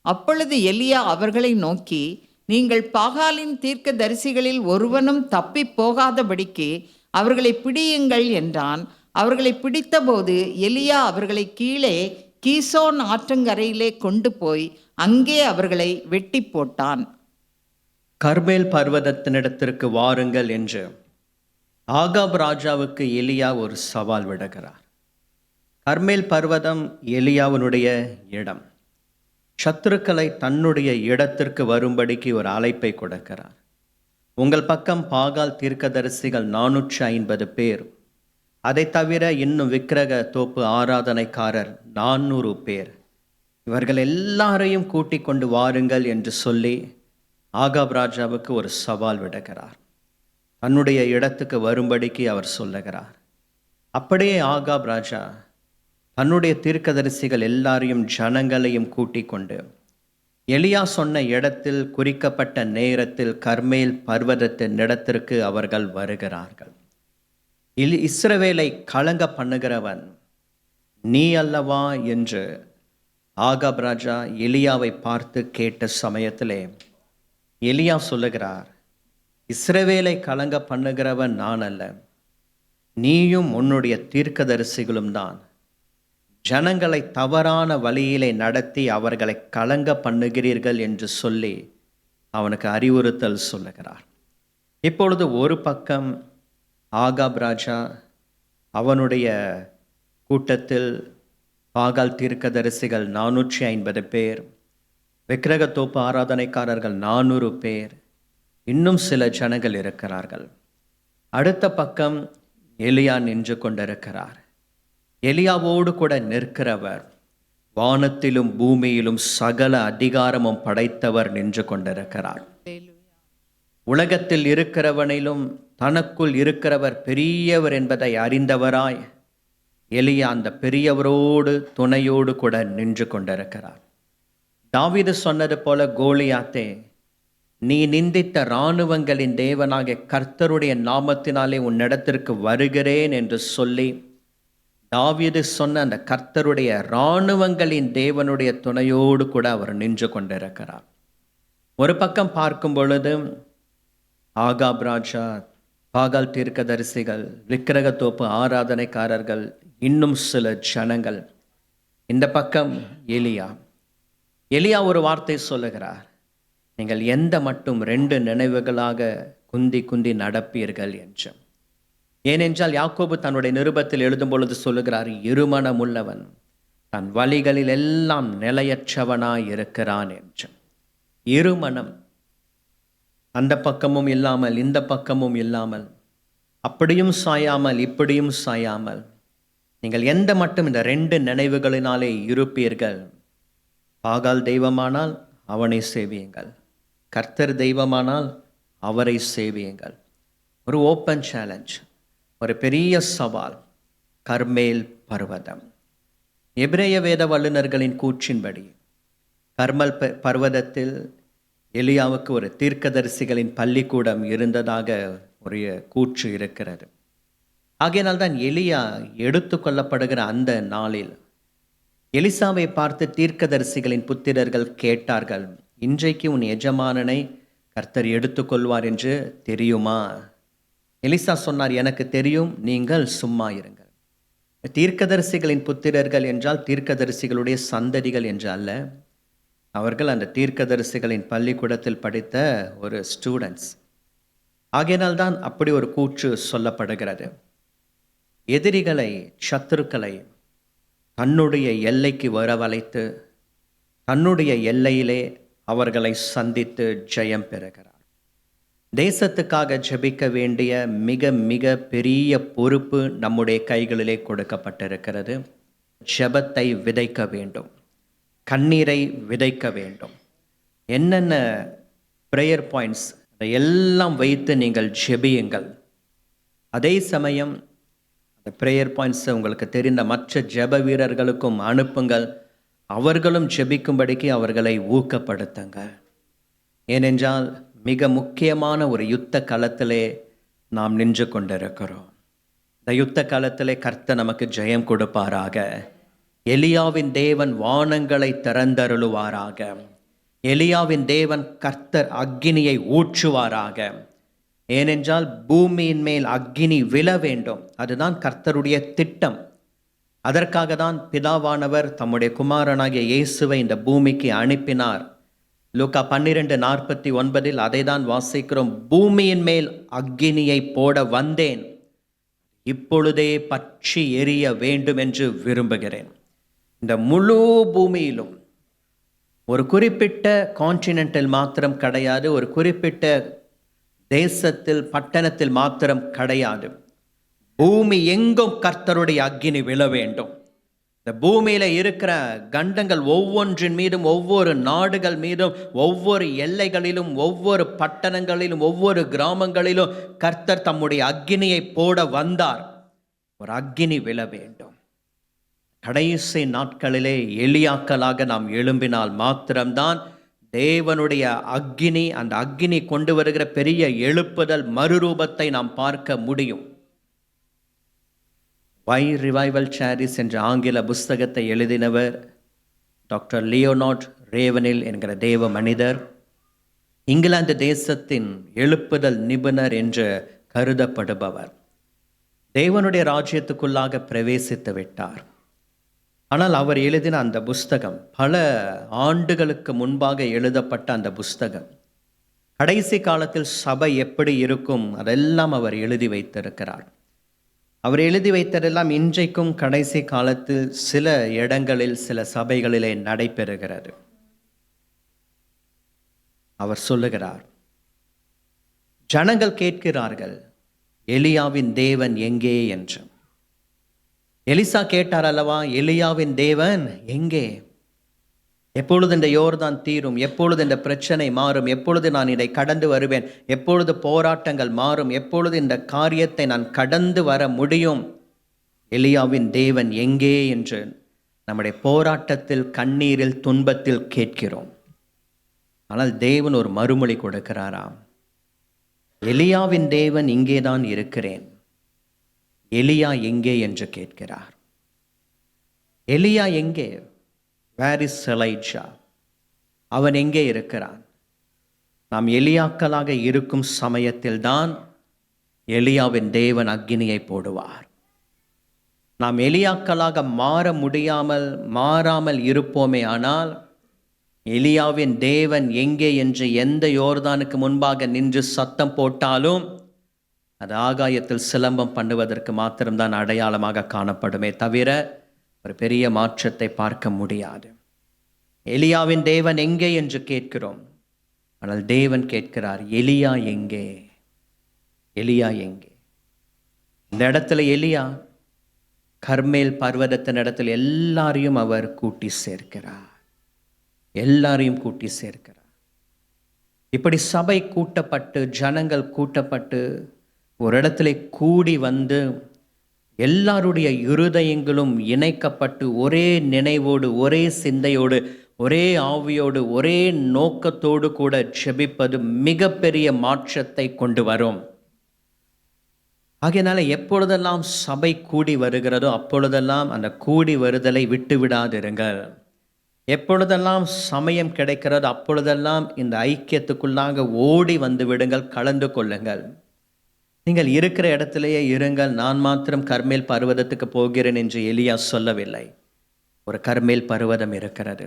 D: அப்பொழுது எலியா அவர்களை நோக்கி, நீங்கள் பாகாலின் தீர்க்க தரிசிகளில் ஒருவனும் தப்பி போகாதபடிக்கு அவர்களை பிடியுங்கள் என்றான். அவர்களை பிடித்தபோது எலியா அவர்களை கீழே கீசோன் ஆற்றங்கரையிலே கொண்டு போய் அங்கே அவர்களை வெட்டி போட்டான்.
C: கர்மேல் பர்வதத்தினிடத்திற்கு வாருங்கள் என்று ஆகாப் ராஜாவுக்கு எலியா ஒரு சவால் விடுகிறார். கர்மேல் பர்வதம் எலியாவினுடைய இடம். சத்துருக்களை தன்னுடைய இடத்திற்கு வரும்படிக்கு ஒரு அழைப்பை கொடுக்கிறார். உங்கள் பக்கம் பாகால் தீர்க்கதரிசிகள் 450 பேர், அதை தவிர இன்னும் விக்கிரக தோப்பு ஆராதனைக்காரர் 400 பேர், இவர்கள் எல்லாரையும் கூட்டிக் கொண்டு வாருங்கள் என்று சொல்லி ஆகாப் ராஜாவுக்கு ஒரு சவால் விடுகிறார். தன்னுடைய இடத்துக்கு வரும்படிக்கு அவர் சொல்லுகிறார். அப்படியே ஆகாப் ராஜா தன்னுடைய தீர்க்கதரிசிகள் எல்லாரையும் ஜனங்களையும் கூட்டிக் கொண்டு எலியா சொன்ன இடத்தில் குறிக்கப்பட்ட நேரத்தில் கர்மேல் பர்வதத்தின் இடத்திற்கு அவர்கள் வருகிறார்கள். இஸ்ரவேலை கலங்க பண்ணுகிறவன் நீ அல்லவா என்று ஆகாப் ராஜா எலியாவை பார்த்து கேட்ட சமயத்திலே எலியா சொல்லுகிறார், இஸ்ரவேலை கலங்க பண்ணுகிறவன் நான் அல்ல, நீயும் உன்னுடைய தீர்க்கதரிசிகளும் தான் ஜனங்களை தவறான வழியிலே நடத்தி அவர்களை கலங்க பண்ணுகிறீர்கள் என்று சொல்லி அவனுக்கு அறிவுறுத்தல் சொல்லுகிறார். இப்பொழுது ஒரு பக்கம் ஆகாப் ராஜா அவனுடைய கூட்டத்தில் பாகால் தீர்க்கதரிசிகள் 450 பேர், விக்கிரகத்தோப்பு ஆராதனைக்காரர்கள் 400 பேர், இன்னும் சில ஜனங்கள் இருக்கிறார்கள். அடுத்த பக்கம் எலியா நின்று கொண்டிருக்கிறார். எலியாவோடு கூட நிற்கிறவர் வானத்திலும் பூமியிலும் சகல அதிகாரமும் படைத்தவர் நின்று கொண்டிருக்கிறார். உலகத்தில் இருக்கிறவனிலும் தனக்குள் இருக்கிறவர் பெரியவர் என்பதை அறிந்தவராய் எலியா அந்த பெரியவரோடு துணையோடு கூட நின்று கொண்டிருக்கிறார். தாவீது சொன்னது போல, கோலியாத்தே, நீ நிந்தித்த இராணுவங்களின் தேவனாகிய கர்த்தருடைய நாமத்தினாலே உன்னிடத்திற்கு வருகிறேன் என்று சொல்லி தாவீது சொன்ன அந்த கர்த்தருடைய இராணுவங்களின் தேவனுடைய துணையோடு கூட அவர் நின்று கொண்டிருக்கிறார். ஒரு பக்கம் பார்க்கும் பொழுது ஆகாப் ராஜா, பாகால் தீர்க்கதரிசிகள், விக்கிரகத்தோப்பு ஆராதனைக்காரர்கள், இன்னும் சில ஜனங்கள். இந்த பக்கம் எலியா ஒரு வார்த்தை சொல்லுகிறார், நீங்கள் எந்த மட்டும் 2 நினைவுகளாக குந்தி குந்தி நடப்பீர்கள் என்று. ஏனென்றால் யாக்கோபு தன்னுடைய நிருபத்தில் எழுதும் பொழுது சொல்லுகிறார், இருமனம் உள்ளவன் தன் வழிகளில் எல்லாம் நிலையற்றவனாய் இருக்கிறான் என்று. இருமனம், அந்த பக்கமும் இல்லாமல் இந்த பக்கமும் இல்லாமல், அப்படியும் சாயாமல் இப்படியும் சாயாமல், நீங்கள் எந்த மட்டும் இந்த 2 நினைவுகளினாலே இருப்பீர்கள். பாகால் தெய்வமானால் அவனை சேவியுங்கள், கர்த்தர் தெய்வமானால் அவரை சேவியுங்கள். ஒரு ஓப்பன் சேலஞ்ச், ஒரு பெரிய சவால். கர்மேல் பர்வதம். எபிரேய வேத வல்லுநர்களின் கூற்றின்படி கர்மல் பர்வதத்தில் எலியாவுக்கு ஒரு தீர்க்கதரிசிகளின் பள்ளிக்கூடம் இருந்ததாக ஒரு கூற்று இருக்கிறது. ஆகையினால்தான் எலியா எடுத்து கொள்ளப்படுகிற அந்த நாளில் எலிசாவை பார்த்து தீர்க்கதரிசிகளின் புத்திரர்கள் கேட்டார்கள், இன்றைக்கு உன் எஜமானனை கர்த்தர் எடுத்துக்கொள்வார் என்று தெரியுமா? எலிசா சொன்னார், எனக்கு தெரியும், நீங்கள் சும்மா இருங்கள். தீர்க்கதரிசிகளின் புத்திரர்கள் என்றால் தீர்க்கதரிசிகளுடைய சந்ததிகள் என்று அல்ல, அவர்கள் அந்த தீர்க்கதரிசிகளின் பள்ளிக்கூடத்தில் படித்த ஒரு ஸ்டூடெண்ட்ஸ். ஆகையினால்தான் அப்படி ஒரு கூற்று சொல்லப்படுகிறது. எதிரிகளை, சத்துருக்களை தன்னுடைய எல்லைக்கு வரவழைத்து தன்னுடைய எல்லையிலே அவர்களை சந்தித்து ஜெயம் பெறுகிறார். தேசத்துக்காக ஜெபிக்க வேண்டிய மிக மிக பெரிய பொறுப்பு நம்முடைய கைகளிலே கொடுக்கப்பட்டிருக்கிறது. ஜெபத்தை விதைக்க வேண்டும், கண்ணீரை விதைக்க வேண்டும். என்னென்ன ப்ரேயர் பாயிண்ட்ஸ் எல்லாம் வைத்து நீங்கள் ஜெபியுங்கள். அதே சமயம் அந்த ப்ரேயர் பாயிண்ட்ஸை உங்களுக்கு தெரிந்த மற்ற ஜெப வீரர்களுக்கும் அனுப்புங்கள். அவர்களும் ஜெபிக்கும்படிக்கு அவர்களை ஊக்கப்படுத்துங்க. ஏனென்றால் மிக முக்கியமான ஒரு யுத்த களத்திலே நாம் நின்று கொண்டிருக்கிறோம். இந்த யுத்த காலத்திலே கர்த்தர் நமக்கு ஜெயம் கொடுப்பாராக. எலியாவின் தேவன் வானங்களை திறந்தருளுவாராக. எலியாவின் தேவன் கர்த்தர் அக்கினியை ஊற்றுவாராக. ஏனென்றால் பூமியின் மேல் அக்கினி விழ வேண்டும். அதுதான் கர்த்தருடைய திட்டம். அதற்காக தான் பிதாவானவர் தம்முடைய குமாரனாகிய இயேசுவை இந்த பூமிக்கு அனுப்பினார். லூக்கா 12:49 அதை தான் வாசிக்கிறோம். பூமியின் மேல் அக்கினியை போட வந்தேன், இப்பொழுதே பற்றி எரிய வேண்டும் என்று விரும்புகிறேன். இந்த முழு பூமியிலும் ஒரு குறிப்பிட்ட கான்டினென்டில் மாத்திரம் கிடையாது, ஒரு குறிப்பிட்ட தேசத்தில் பட்டணத்தில் மாத்திரம் கிடையாது. பூமி எங்கும் கர்த்தருடைய அக்கினி விழ வேண்டும். இந்த பூமியில இருக்கிற கண்டங்கள் ஒவ்வொன்றின் மீதும், ஒவ்வொரு நாடுகள் மீதும், ஒவ்வொரு எல்லைகளிலும், ஒவ்வொரு பட்டணங்களிலும், ஒவ்வொரு கிராமங்களிலும் கர்த்தர் தம்முடைய அக்கினியை போட வந்தார். ஒரு அக்கினி விழ வேண்டும். கடைசி நாட்களிலே எலியாக்களாக நாம் எழும்பினால் மாத்திரம்தான் தேவனுடைய அக்கினி, அந்த அக்கினி கொண்டு வருகிற பெரிய எழுப்புதல் மறுரூபத்தை நாம் பார்க்க முடியும். வை ரிவைவல் சாரிஸ் என்ற ஆங்கில புஸ்தகத்தை எழுதினவர் டாக்டர் லியோனார்ட் ரேவனில் என்கிற தேவ மனிதர். இங்கிலாந்து தேசத்தின் எழுப்புதல் நிபுணர் என்று கருதப்படுபவர். தேவனுடைய ராஜ்யத்துக்குள்ளாக பிரவேசித்து விட்டார். ஆனால் அவர் எழுதின அந்த புஸ்தகம் பல ஆண்டுகளுக்கு முன்பாக எழுதப்பட்ட அந்த புஸ்தகம், கடைசி காலத்தில் சபை எப்படி இருக்கும் அதெல்லாம் அவர் எழுதி வைத்திருக்கிறார். அவர் எழுதி வைத்ததெல்லாம் இன்றைக்கும் கடைசி காலத்தில் சில இடங்களில், சில சபைகளிலே நடைபெறுகிறது. அவர் சொல்லுகிறார், ஜனங்கள் கேட்கிறார்கள், எலியாவின் தேவன் எங்கே என்று. எலிசா கேட்டார் அல்லவா, எலியாவின் தேவன் எங்கே? எப்பொழுது இந்த யோர்தான் தீரும்? எப்பொழுது இந்த பிரச்சனை மாறும்? எப்பொழுது நான் இதை கடந்து வருவேன்? எப்பொழுது போராட்டங்கள் மாறும்? எப்பொழுது இந்த காரியத்தை நான் கடந்து வர முடியும்? எலியாவின் தேவன் எங்கே என்று நம்முடைய போராட்டத்தில், கண்ணீரில், துன்பத்தில் கேட்கிறோம். ஆனால் தேவன் ஒரு மறுமொழி கொடுக்கிறாராம். எலியாவின் தேவன் இங்கேதான் இருக்கிறேன், எலியா எங்கே என்று கேட்கிறார். எலியா எங்கே? Where is Elijah? அவன் எங்கே இருக்கிறான்? நாம் எலியாக்களாக இருக்கும் சமயத்தில் தான் எலியாவின் தேவன் அக்கினியை போடுவார். நாம் எலியாக்களாக மாறாமல் இருப்போமே ஆனால் எலியாவின் தேவன் எங்கே என்று எந்த யோர்தானுக்கு முன்பாக நின்று சத்தம் போட்டாலும் அது ஆகாயத்தில் சிலம்பம் பண்ணுவதற்கு மாத்திரம்தான் அடையாளமாக காணப்படுமே தவிர ஒரு பெரிய மாற்றத்தை பார்க்க முடியாது. எலியாவின் தேவன் எங்கே என்று கேட்கிறோம். ஆனால் தேவன் கேட்கிறார், எலியா எங்கே? எலியா எங்கே? இந்த இடத்துல எலியா கர்மேல் பர்வதத்தின் இடத்துல எல்லாரையும் அவர் கூட்டி சேர்க்கிறார். எல்லாரையும் கூட்டி சேர்க்கிறார். இப்படி சபை கூட்டப்பட்டு, ஜனங்கள் கூட்டப்பட்டு ஒரு இடத்துல கூடி வந்து எல்லாருடைய இருதயங்களும் இணைக்கப்பட்டு ஒரே நினைவோடு, ஒரே சிந்தையோடு, ஒரே ஆவியோடு, ஒரே நோக்கத்தோடு கூட ஜெபிப்பது மிகப்பெரிய மாற்றத்தை கொண்டு வரும். ஆகையினால எப்பொழுதெல்லாம் சபை கூடி வருகிறதோ அப்பொழுதெல்லாம் அந்த கூடி வருதலை விட்டு விடாதிருங்கள். எப்பொழுதெல்லாம் சமயம் கிடைக்கிறதோ அப்பொழுதெல்லாம் இந்த ஐக்கியத்துக்குள்ளாக ஓடி வந்து விடுங்கள், கலந்து கொள்ளுங்கள். நீங்கள் இருக்கிற இடத்திலேயே இருங்கள். நான் மாத்திரம் கர்மேல் பர்வதத்துக்கு போகிறேன் என்று எலியா சொல்லவில்லை. ஒரு கர்மேல் பர்வதம் இருக்கிறது,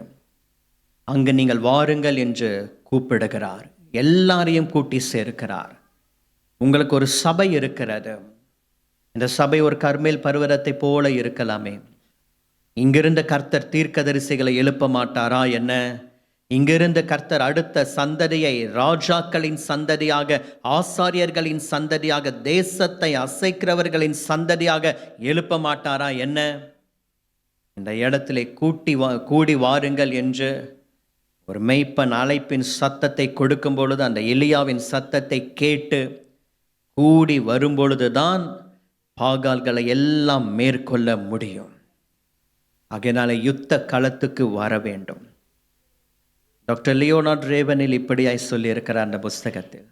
C: அங்கு நீங்கள் வாருங்கள் என்று கூப்பிடுகிறார். எல்லாரையும் கூட்டி சேர்க்கிறார். உங்களுக்கு ஒரு சபை இருக்கிறது. இந்த சபை ஒரு கர்மேல் பர்வதத்தை போல இருக்கலாமே. இங்கிருந்த கர்த்தர் தீர்க்கதரிசிகளை எழுப்ப மாட்டாரா என்ன? இங்கிருந்து கர்த்தர் அடுத்த சந்ததியை ராஜாக்களின் சந்ததியாக, ஆசாரியர்களின் சந்ததியாக, தேசத்தை அசைக்கிறவர்களின் சந்ததியாக எழுப்ப மாட்டாரா என்ன? இந்த இடத்திலே கூடி வாருங்கள் என்று ஒரு மெய்ப்பன் அழைப்பின் சத்தத்தை கொடுக்கும் பொழுது அந்த எலியாவின் சத்தத்தை கேட்டு கூடி வரும்பொழுது தான் பாகால்களை எல்லாம் மேற்கொள்ள முடியும். ஆகையினால யுத்த களத்துக்கு வர வேண்டும். டாக்டர் லியோனார்ட் ரேவனில் இப்படியாய் சொல்லியிருக்கிறார் அந்த புஸ்தகத்தில்,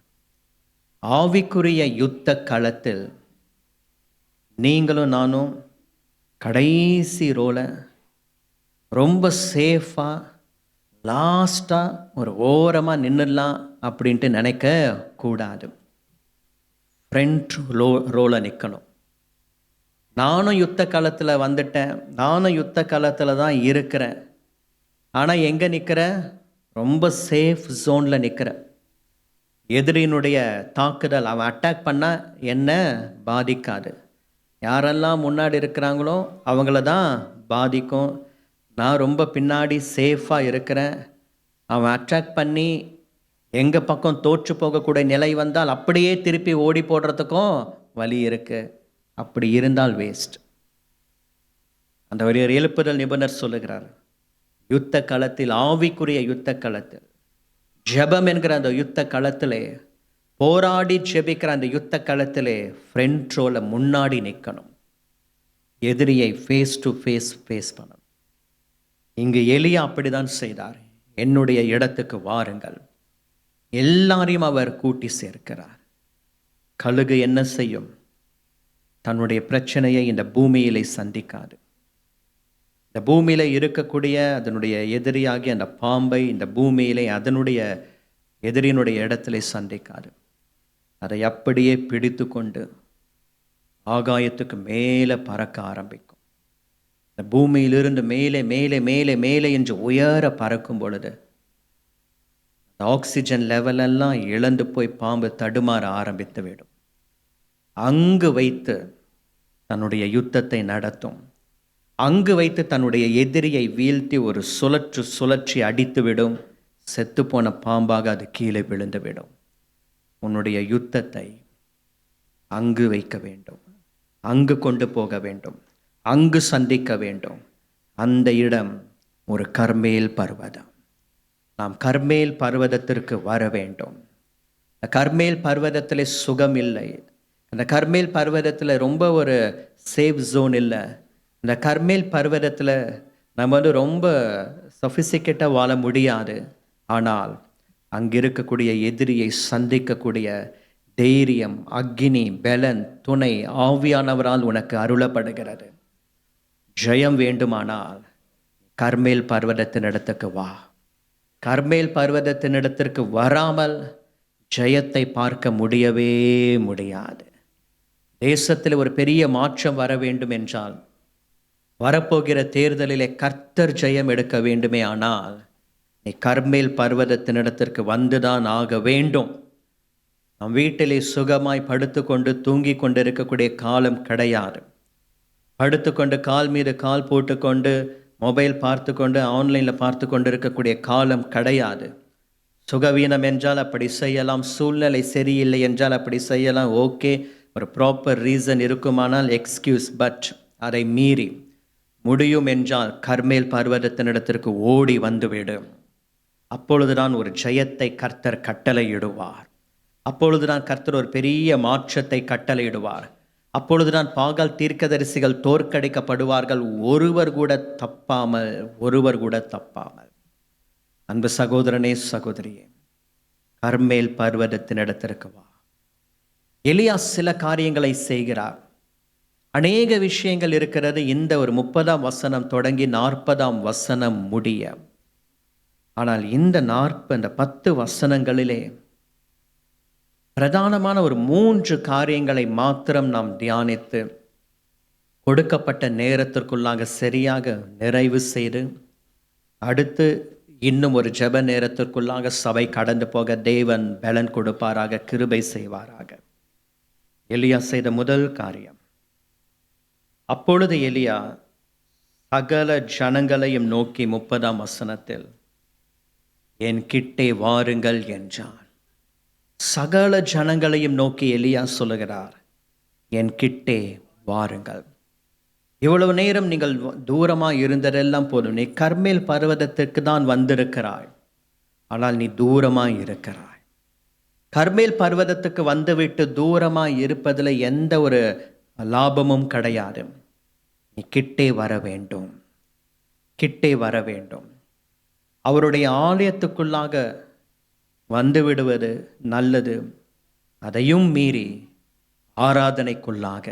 C: ஆவிக்குரிய யுத்த களத்தில் நீங்களும் நானும் கடைசி ரோல ரொம்ப சேஃபாக லாஸ்ட்டாக ஒரு ஓரமாக நின்றுடலாம் அப்படின்ட்டு நினைக்க கூடாது. ஃப்ரண்ட் ரோல நிற்கணும். நானும் யுத்த காலத்தில் வந்துட்டேன், நானும் யுத்த காலத்தில் தான் இருக்கிறேன். ஆனால் எங்கே நிற்கிறேன்? ரொம்ப சேஃப் ஜோனில் நிற்கிறேன். எதிரியினுடைய தாக்குதல், அவன் அட்டாக் பண்ணால் என்ன பாதிக்காது. யாரெல்லாம் முன்னாடி இருக்கிறாங்களோ அவங்கள தான் பாதிக்கும். நான் ரொம்ப பின்னாடி சேஃபாக இருக்கிறேன். அவன் அட்டாக் பண்ணி எங்கள் பக்கம் தோற்று போகக்கூடிய நிலை வந்தால் அப்படியே திருப்பி ஓடி போடுறதுக்கும் வழி இருக்குது. அப்படி இருந்தால் வேஸ்ட். அந்த ஒரு எழுப்புதல் நிபுணர் சொல்லுகிறார், யுத்த களத்தில், ஆவிக்குரிய யுத்த களத்தில், ஜெபம் என்கிற அந்த யுத்த களத்திலே, போராடி ஜெபிக்கிற அந்த யுத்த களத்திலே ஃப்ரண்ட் ரோல முன்னாடி நிற்கணும். எதிரியை ஃபேஸ் டு ஃபேஸ் பண்ணணும். இங்கு எலியா அப்படிதான் செய்தார். என்னுடைய இடத்துக்கு வாருங்கள். எல்லாரையும் அவர் கூட்டி சேர்க்கிறார். கழுகு என்ன செய்யும்? தன்னுடைய பிரச்சனையை இந்த பூமியிலே சந்திக்காது. இந்த பூமியில இருக்கக்கூடிய அதனுடைய எதிரியாகி அந்த பாம்பை இந்த பூமியிலே அதனுடைய எதிரியினுடைய இடத்திலே சந்திக்காது. அதை அப்படியே பிடித்து கொண்டு ஆகாயத்துக்கு மேலே பறக்க ஆரம்பிக்கும். இந்த பூமியிலிருந்து மேலே மேலே மேலே மேலே என்று உயர பறக்கும் பொழுது அந்த ஆக்சிஜன் லெவலெல்லாம் இழந்து போய் பாம்பு தடுமாற ஆரம்பித்து விடும். அங்கு வைத்து தன்னுடைய யுத்தத்தை நடத்தும். அங்கு வைத்து தன்னுடைய எதிரியை வீழ்த்தி ஒரு சுழற்சி அடித்துவிடும். செத்துப்போன பாம்பாக அது கீழே விழுந்துவிடும். உன்னுடைய யுத்தத்தை அங்கு வைக்க வேண்டும், அங்கு கொண்டு போக வேண்டும், அங்கு சந்திக்க வேண்டும். அந்த இடம் ஒரு கர்மேல் பர்வதம். நாம் கர்மேல் பர்வதத்திற்கு வர வேண்டும். கர்மேல் பர்வதத்தில் சுகம் இல்லை. அந்த கர்மேல் பர்வதத்தில் ரொம்ப ஒரு சேஃப் ஜோன் இல்லை. இந்த கர்மேல் பர்வதத்தில் நம்ம ரொம்ப சொஃபிஸ்டிகேட்டாக வாழ முடியாது. ஆனால் அங்கே இருக்கக்கூடிய எதிரியை சந்திக்கக்கூடிய தைரியம், அக்னி, பலன், துணை ஆவியானவரால் உனக்கு அருளப்படுகிறது. ஜெயம் வேண்டுமானால் கர்மேல் பர்வதத்தின் இடத்துக்கு வா. கர்மேல் பர்வதத்தின் இடத்திற்கு வராமல் ஜெயத்தை பார்க்க முடியவே முடியாது. தேசத்தில் ஒரு பெரிய மாற்றம் வர வேண்டும் என்றால், வரப்போகிற தேர்தலிலே கர்த்தர் ஜெயம் எடுக்க வேண்டுமே ஆனால் நீ கர்மேல் பர்வதத்தினிடத்திற்கு வந்துதான் ஆக வேண்டும். நம் வீட்டிலே சுகமாய் படுத்துக்கொண்டு தூங்கி கொண்டு இருக்கக்கூடிய காலம் கிடையாது. படுத்துக்கொண்டு கால் மீது கால் போட்டுக்கொண்டு மொபைல் பார்த்து கொண்டு ஆன்லைனில் பார்த்து கொண்டு இருக்கக்கூடிய காலம் கிடையாது. சுகவீனம் என்றால் அப்படி செய்யலாம், சூழ்நிலை சரியில்லை என்றால் அப்படி செய்யலாம், ஓகே, ஒரு ப்ராப்பர் ரீசன் இருக்குமானால் எக்ஸ்கியூஸ். பட் அதை மீறி முடியும் என்றால் கர்மேல் பர்வதத்தினிடத்திற்கு ஓடி வந்துவிடும். அப்பொழுதுதான் ஒரு ஜெயத்தை கர்த்தர் கட்டளையிடுவார். அப்பொழுதுதான் கர்த்தர் ஒரு பெரிய மாற்றத்தை கட்டளையிடுவார். அப்பொழுதுதான் பாகால் தீர்க்கதரிசிகள் தோற்கடிக்கப்படுவார்கள். ஒருவர் கூட தப்பாமல். அன்பு சகோதரனே, சகோதரியே, கர்மேல் பர்வதத்தினிடத்திற்கு வா. எலியா சில காரியங்களை செய்கிறார். அநேக விஷயங்கள் இருக்கிறது. இந்த ஒரு 30ஆம் வசனம் தொடங்கி 40ஆம் வசனம் முடிய. ஆனால் இந்த 10 வசனங்களிலே பிரதானமான ஒரு 3 காரியங்களை மாத்திரம் நாம் தியானித்து கொடுக்கப்பட்ட நேரத்திற்குள்ளாக சரியாக நிறைவு செய்து அடுத்து இன்னும் ஒரு ஜெப நேரத்திற்குள்ளாக சபை கடந்து போக தேவன் பலன் கொடுப்பாராக, கிருபை செய்வாராக. எலியா செய்த முதல் காரியம், அப்பொழுது எலியா சகல ஜனங்களையும் நோக்கி 30ஆம் வசனத்தில் என் கிட்டே வாருங்கள் என்றான். சகல ஜனங்களையும் நோக்கி எலியா சொல்லுகிறார், என் கிட்டே வாருங்கள். இவ்வளவு நேரம் நீங்கள் தூரமாக இருந்ததெல்லாம் போதும். நீ கர்மேல் பர்வதத்திற்கு தான் வந்திருக்கிறாய். ஆனால் நீ தூரமாய் இருக்கிறாய். கர்மேல் பர்வதத்துக்கு வந்துவிட்டு தூரமாய் இருப்பதில் எந்த ஒரு லாபமும் கிடையாது. நீ கிட்டே வர வேண்டும், கிட்டே வர வேண்டும். அவருடைய ஆலயத்துக்குள்ளாக வந்து விடுவது நல்லது. அதையும் மீறி ஆராதனைக்குள்ளாக,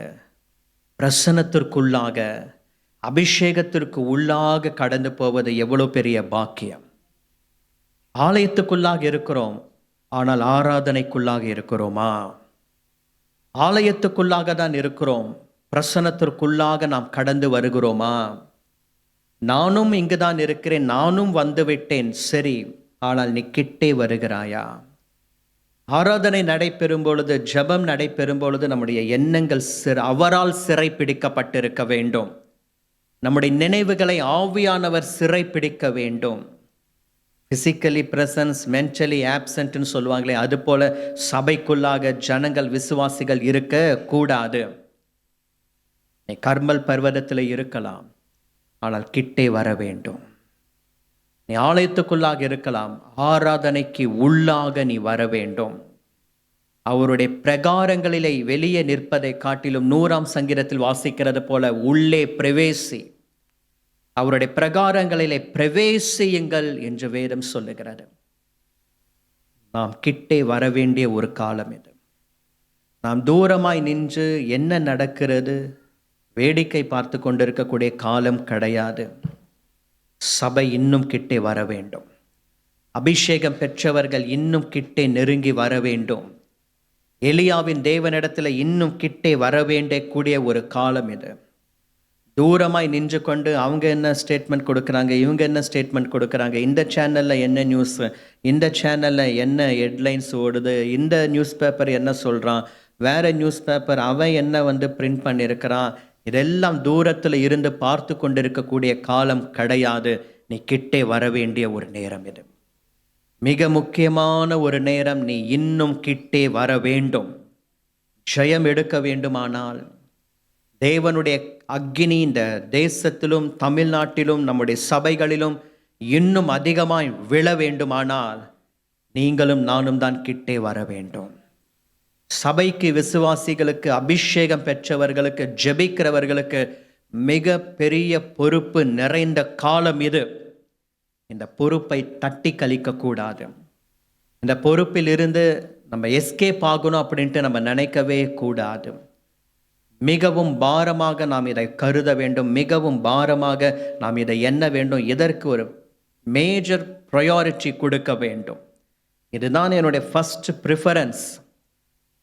C: பிரசன்னத்திற்குள்ளாக, அபிஷேகத்திற்கு உள்ளாக கடந்து போவது எவ்வளோ பெரிய பாக்கியம். ஆலயத்துக்குள்ளாக இருக்கிறோம், ஆனால் ஆராதனைக்குள்ளாக இருக்கிறோமா? ஆலயத்துக்குள்ளாக தான் இருக்கிறோம், பிரசன்னத்திற்குள்ளாக நாம் கடந்து வருகிறோமா? நானும் இங்கு தான் இருக்கிறேன், நானும் வந்து விட்டேன், சரி, ஆனால் நீ கிட்டே வருகிறாயா? ஆராதனை நடைபெறும் பொழுது, ஜெபம் நடைபெறும் பொழுது நம்முடைய எண்ணங்கள் அவரால் சிறை பிடிக்கப்பட்டிருக்க வேண்டும். நம்முடைய நினைவுகளை ஆவியானவர் சிறை பிடிக்க வேண்டும். பிசிக்கலி பிரசன்ஸ், மென்டலி ஆப்சன்ட்னு சொல்லுவாங்களே, அது போல சபைக்குள்ளாக ஜனங்கள், விசுவாசிகள் இருக்க கூடாது. நீ கர்மல் பர்வதத்தில் இருக்கலாம், ஆனால் கிட்டே வர வேண்டும். நீ ஆலயத்துக்குள்ளாக இருக்கலாம், ஆராதனைக்கு உள்ளாக நீ வர வேண்டும். அவருடைய பிரகாரங்களிலே வெளியே நிற்பதை காட்டிலும் 100ஆம் சங்கீதத்தில் வாசிக்கிறது போல உள்ளே பிரவேசி, அவருடைய பிரகாரங்களிலே பிரவேசியுங்கள் என்று வேதம் சொல்லுகிறது. நாம் கிட்டே வர வேண்டிய ஒரு காலம் இது. நாம் தூரமாய் நின்று என்ன நடக்கிறது வேடிக்கை பார்த்து கொண்டிருக்கக்கூடிய காலம் கிடையாது. சபை இன்னும் கிட்டே வர வேண்டும். அபிஷேகம் பெற்றவர்கள் இன்னும் கிட்டே நெருங்கி வர வேண்டும். எலியாவின் தேவனிடத்தில் இன்னும் கிட்டே வர வேண்டிய ஒரு காலம் இது. தூரமாய் நின்று கொண்டு அவங்க என்ன ஸ்டேட்மெண்ட் கொடுக்குறாங்க, இவங்க என்ன ஸ்டேட்மெண்ட் கொடுக்குறாங்க, இந்த சேனலில் என்ன நியூஸ், இந்த சேனலில் என்ன ஹெட்லைன்ஸ் ஓடுது, இந்த நியூஸ் பேப்பர் என்ன சொல்கிறான், வேறு நியூஸ் பேப்பர் அவன் என்ன பிரிண்ட் பண்ணியிருக்கிறான், இதெல்லாம் தூரத்தில் இருந்து பார்த்து கொண்டிருக்கக்கூடிய காலம் கிடையாது. நீ கிட்டே வர வேண்டிய ஒரு நேரம் இது. மிக முக்கியமான ஒரு நேரம். நீ இன்னும் கிட்டே வர வேண்டும். ஜெயம் எடுக்க வேண்டுமானால், தேவனுடைய அக்கினி இந்த தேசத்திலும் தமிழ்நாட்டிலும் நம்முடைய சபைகளிலும் இன்னும் அதிகமாய் விழ வேண்டுமானால், நீங்களும் நானும் தான் கிட்டே வர வேண்டும். சபைக்கு, விசுவாசிகளுக்கு, அபிஷேகம் பெற்றவர்களுக்கு, ஜெபிக்கிறவர்களுக்கு மிக பெரிய பொறுப்பு நிறைந்த காலம் இது. இந்த பொறுப்பை தட்டி கழிக்க கூடாது. இந்த பொறுப்பில் இருந்து நம்ம எஸ்கேப் ஆகணும் அப்படின்ட்டு நம்ம நினைக்கவே கூடாது. மிகவும் பாரமாக நாம் இதை கருத வேண்டும். மிகவும் பாரமாக நாம் இதை எண்ண வேண்டும். இதற்கு ஒரு மேஜர் ப்ரையாரிட்டி கொடுக்க வேண்டும். இதுதான் என்னுடைய ஃபர்ஸ்ட் ப்ரிஃபரன்ஸ்.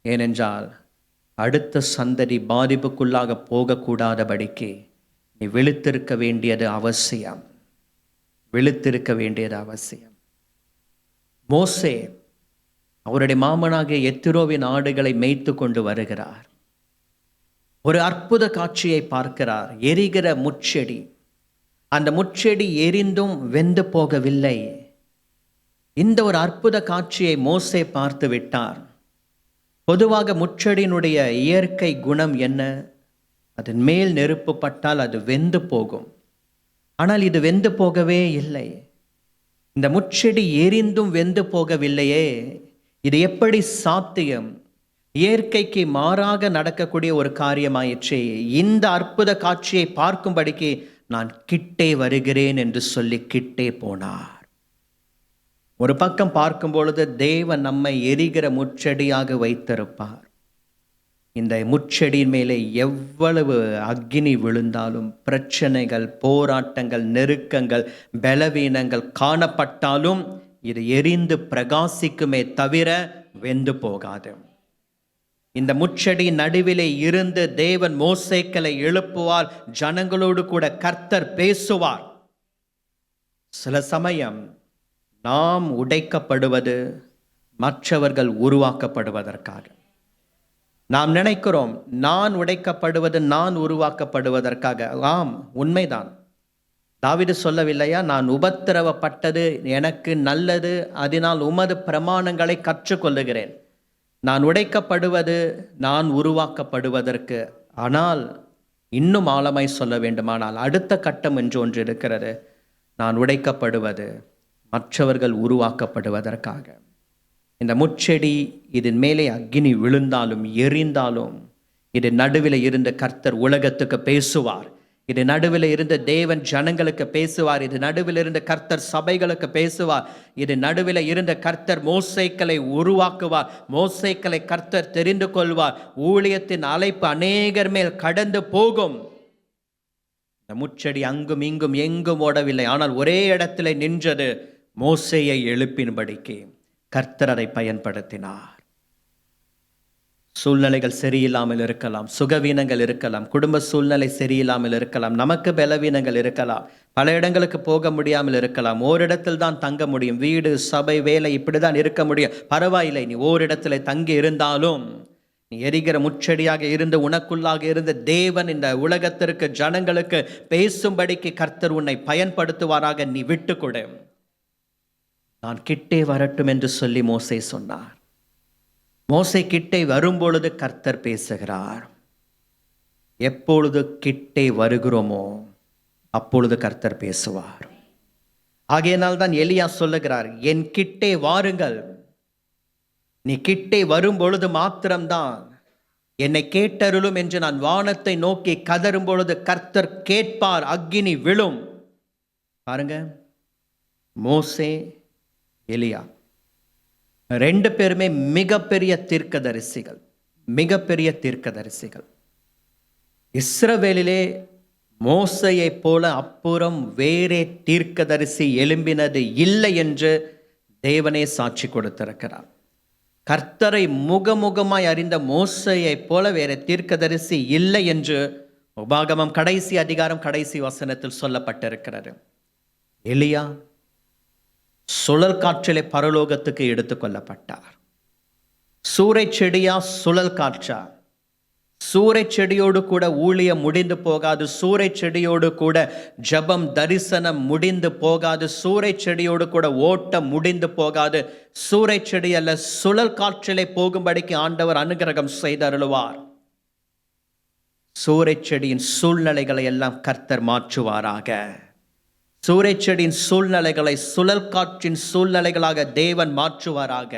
C: ஏனென்றால் அடுத்த சந்ததி பாதிப்புக்குள்ளாக போகக்கூடாதபடிக்கு நீ விழித்திருக்க வேண்டியது அவசியம். விழித்திருக்க வேண்டியது அவசியம். மோசே அவருடைய மாமனாகிய எத்திரோவின் ஆடுகளை மேய்த்து கொண்டு வருகிறார். ஒரு அற்புத காட்சியை பார்க்கிறார். எரிகிற முட்செடி. அந்த முட்செடி எரிந்தும் வெந்து போகவில்லை. இந்த ஒரு அற்புத காட்சியை மோசே பார்த்து விட்டார். பொதுவாக முட்செடியினுடைய இயற்கை குணம் என்ன? அதன் மேல் நெருப்பு பட்டால் அது வெந்து போகும். ஆனால் இது வெந்து போகவே இல்லை. இந்த முட்செடி எரிந்தும் வெந்து போகவில்லையே, இது எப்படி சாத்தியம்? இயற்கைக்கு மாறாக நடக்கக்கூடிய ஒரு காரியமாயிற்றே. இந்த அற்புத காட்சியை பார்க்கும்படிக்கு நான் கிட்டே வருகிறேன் என்று சொல்லி கிட்டே போனார். ஒரு பக்கம் பார்க்கும் பொழுது தேவன் நம்மை எரிகிற முட்செடியாக வைத்திருப்பார். இந்த முட்செடியின் மேலே எவ்வளவு அக்கினி விழுந்தாலும், பிரச்சனைகள், போராட்டங்கள், நெருக்கங்கள், பலவீனங்கள் காணப்பட்டாலும் இது எரிந்து பிரகாசிக்குமே தவிர வெந்து போகாது. இந்த முட்செடி நடுவிலே இருந்து தேவன் மோசேக்களை எழுப்புவார். ஜனங்களோடு கூட கர்த்தர் பேசுவார். சில சமயம் நாம் உடைக்கப்படுவது மற்றவர்கள் உருவாக்கப்படுவதற்காக. நாம் நினைக்கிறோம் நான் உடைக்கப்படுவது நான் உருவாக்கப்படுவதற்காக. ஆம், உண்மைதான். தாவீது சொல்லவில்லையா, நான் உபத்திரவப்பட்டது எனக்கு நல்லது, அதனால் உமது பிரமாணங்களை கற்றுக்கொள்ளுகிறேன். நான் உடைக்கப்படுவது நான் உருவாக்கப்படுவதற்கு. ஆனால் இன்னும் ஆழமாய் சொல்ல வேண்டுமானால் அடுத்த கட்டம் என்று ஒன்று இருக்கிறது. நான் உடைக்கப்படுவது மற்றவர்கள் உருவாக்கப்படுவதற்காக. இந்த முட்செடி இதன் மேலே அக்கினி விழுந்தாலும் எரிந்தாலும் இது நடுவில் இருந்த கர்த்தர் உலகத்துக்கு பேசுவார். இது நடுவில் இருந்த தேவன் ஜனங்களுக்கு பேசுவார். இது நடுவில் இருந்த கர்த்தர் சபைகளுக்கு பேசுவார். இது நடுவில் இருந்த கர்த்தர் மோசேக்களை உருவாக்குவார். மோசேக்களை கர்த்தர் தெரிந்து கொள்வார். ஊழியத்தின் அழைப்பு அநேகர் மேல் கடந்து போகும். இந்த முச்செடி அங்கும் இங்கும் எங்கும் ஓடவில்லை, ஆனால் ஒரே இடத்துல நின்றது. மோசேயை எழுப்பின்படிக்கு கர்த்தர் அதை பயன்படுத்தினார். சூழ்நிலைகள் சரியில்லாமல் இருக்கலாம், சுகவீனங்கள் இருக்கலாம், குடும்ப சூழ்நிலை சரியில்லாமல் இருக்கலாம், நமக்கு பலவீனங்கள் இருக்கலாம், பல இடங்களுக்கு போக முடியாமல் இருக்கலாம், ஓரிடத்தில் தான் தங்க முடியும், வீடு சபை வேலை இப்படிதான் இருக்க முடியும். பரவாயில்லை, நீ ஓரிடத்துல தங்கி இருந்தாலும் நீ எரிகிற முச்செடியாக இருந்து உனக்குள்ளாக இருந்த தேவன் இந்த உலகத்திற்கு ஜனங்களுக்கு பேசும்படிக்கு கர்த்தர் உன்னை பயன்படுத்துவாராக. நீ விட்டுக்கொடு. நான் கிட்டே வரட்டும் என்று சொல்லி மோசே சொன்னார். மோசே கிட்டே வரும்பொழுது கர்த்தர் பேசுகிறார். எப்பொழுது கிட்டே வருகிறோமோ அப்பொழுது கர்த்தர் பேசுவார். ஆகையினால் தான் எலியா சொல்லுகிறார், என் கிட்டே வாருங்கள். நீ கிட்டே வரும்பொழுது மாத்திரம்தான் என்னை கேட்டருளும் என்று நான் வானத்தை நோக்கி கதரும் பொழுது கர்த்தர் கேட்பார், அக்கினி விழும். பாருங்க, மோசே எலியா ரெண்டு பேருமே மிகப்பெரிய தீர்க்கதரிசிகள், மிகப்பெரிய தீர்க்கதரிசிகள். இஸ்ரவேலிலே மோசையை போல அப்புறம் வேறே தீர்க்கதரிசி எழும்பினது இல்லை என்று தேவனே சாட்சி கொடுத்திருக்கிறார். கர்த்தரை முகமுகமாய் அறிந்த மோசையை போல வேற தீர்க்கதரிசி இல்லை என்று உபாகமம் கடைசி அதிகாரம் கடைசி வசனத்தில் சொல்லப்பட்டிருக்கிறது. எலியா சுழல் காற்றிலே பரலோகத்துக்கு எடுத்துக்கொள்ளப்பட்டார். சூறை செடியா சுழல் காற்றா? சூறை செடியோடு கூட ஊழியம் முடிந்து போகாது. சூறை செடியோடு கூட ஜபம் தரிசனம் முடிந்து போகாது. சூறை செடியோடு கூட ஓட்டம் முடிந்து போகாது. சூறை செடி அல்ல, சுழல் காற்றிலே போகும்படிக்கு ஆண்டவர் அனுகிரகம் செய்தருளுவார். சூறை செடியின் சூழ்நிலைகளை எல்லாம் கர்த்தர் மாற்றுவாராக. சூறை செடியின் சூழ்நிலைகளை சுழல் காற்றின் சூழ்நிலைகளாக தேவன் மாற்றுவாராக.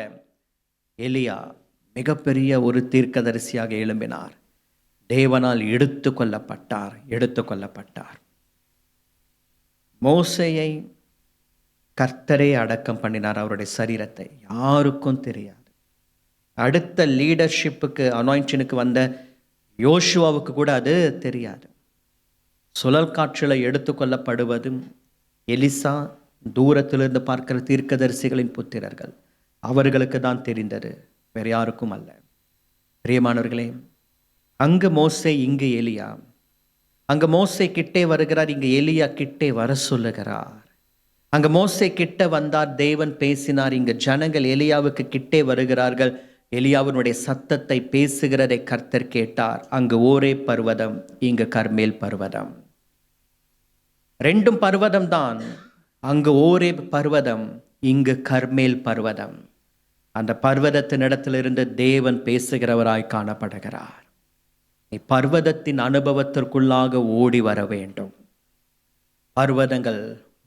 C: எலியா மிகப்பெரிய ஒரு தீர்க்கதரிசியாக எழும்பினார். தேவனால் எடுத்துக்கொள்ளப்பட்டார். மோசேயை கர்த்தரே அடக்கம் பண்ணினார். அவருடைய சரீரத்தை யாருக்கும் தெரியாது. அடுத்த லீடர்ஷிப்புக்கு அனாயின்ஷனுக்கு வந்த யோசுவாவுக்கு கூட அது தெரியாது. சுழல் காற்றில் எடுத்துக்கொள்ளப்படுவதும் எலிசா தூரத்திலிருந்து பார்க்கிற தீர்க்கதரிசிகளின் புத்திரர்கள், அவர்களுக்கு தான் தெரிந்தது, வேற யாருக்கும் அல்ல. பிரியமானவர்களே, அங்கு மோசே இங்கு எலியா. அங்கு மோசே கிட்டே வருகிறார், இங்கு எலியா கிட்டே வர சொல்லுகிறார். அங்கு மோசே கிட்ட வந்தார், தேவன் பேசினார். இங்கு ஜனங்கள் எலியாவுக்கு கிட்டே வருகிறார்கள். எலியாவினுடைய சத்தத்தை பேசுகிறதை கர்த்தர் கேட்டார். அங்கு ஓரே பர்வதம், இங்கு கர்மேல் பர்வதம். ரெண்டும் பர்வதம் தான். அங்கு ஓரே பர்வதம், இங்கு கர்மேல் பர்வதம். அந்த பர்வதத்தின் இடத்திலிருந்து தேவன் பேசுகிறவராய் காணப்படுகிறார். நீ பர்வதத்தின் அனுபவத்திற்குள்ளாக ஓடி வர வேண்டும். பர்வதங்கள்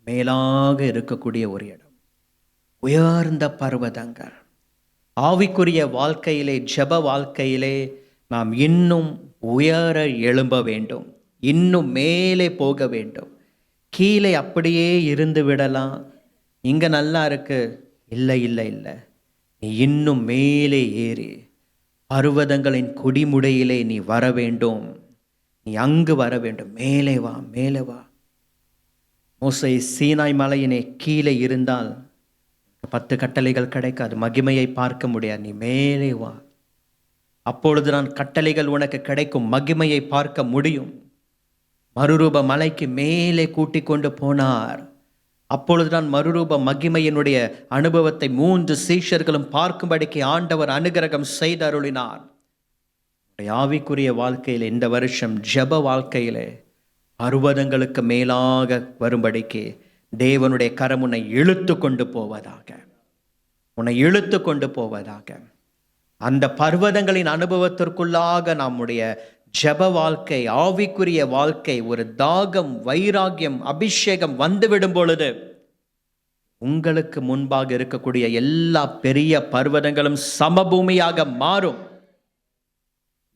C: மேலாக இருக்கக்கூடிய ஒரு இடம், உயர்ந்த பர்வதங்கள். ஆவிக்குரிய வாழ்க்கையிலே, ஜெப வாழ்க்கையிலே நாம் இன்னும் உயர எழும்ப வேண்டும், இன்னும் மேலே போக வேண்டும். கீழே அப்படியே இருந்து விடலாம், இங்க நல்லா இருக்கு, இல்லை இல்லை இல்லை, நீ இன்னும் மேலே ஏறி பர்வதங்களின் குடிமுடையிலே நீ வர வேண்டும். நீ அங்கு வர வேண்டும். மேலே வா, மேலே வா. மோசே சீனாய் மலையினே கீழே இருந்தால் 10 கட்டளைகள் கிடைக்காது, மகிமையை பார்க்க முடியாது. நீ மேலே வா, அப்பொழுது நான் கட்டளைகள் உனக்கு கிடைக்கும், மகிமையை பார்க்க முடியும். மறுரூப மலைக்கு மேலே கூட்டிக் கொண்டு போனார். அப்பொழுது நான் மறுரூப மகிமையினுடைய அனுபவத்தை 3 சீஷர்களும் பார்க்கும்படிக்கு ஆண்டவர் அனுகிரகம் செய்தருளினார். ஆவிக்குரிய வாழ்க்கையில் இந்த வருஷம் ஜெப வாழ்க்கையிலே பர்வதங்களுக்கு மேலாக வரும்படிக்கு தேவனுடைய கரம் உன்னை இழுத்து கொண்டு போவதாக, உன்னை இழுத்து கொண்டு போவதாக. அந்த பர்வதங்களின் அனுபவத்திற்குள்ளாக நம்முடைய ஜெப வாழ்க்கை, ஆவிக்குரிய வாழ்க்கை, ஒரு தாகம், வைராகியம், அபிஷேகம் வந்துவிடும் பொழுது உங்களுக்கு முன்பாக இருக்கக்கூடிய எல்லா பெரிய பர்வதங்களும் சமபூமியாக மாறும்.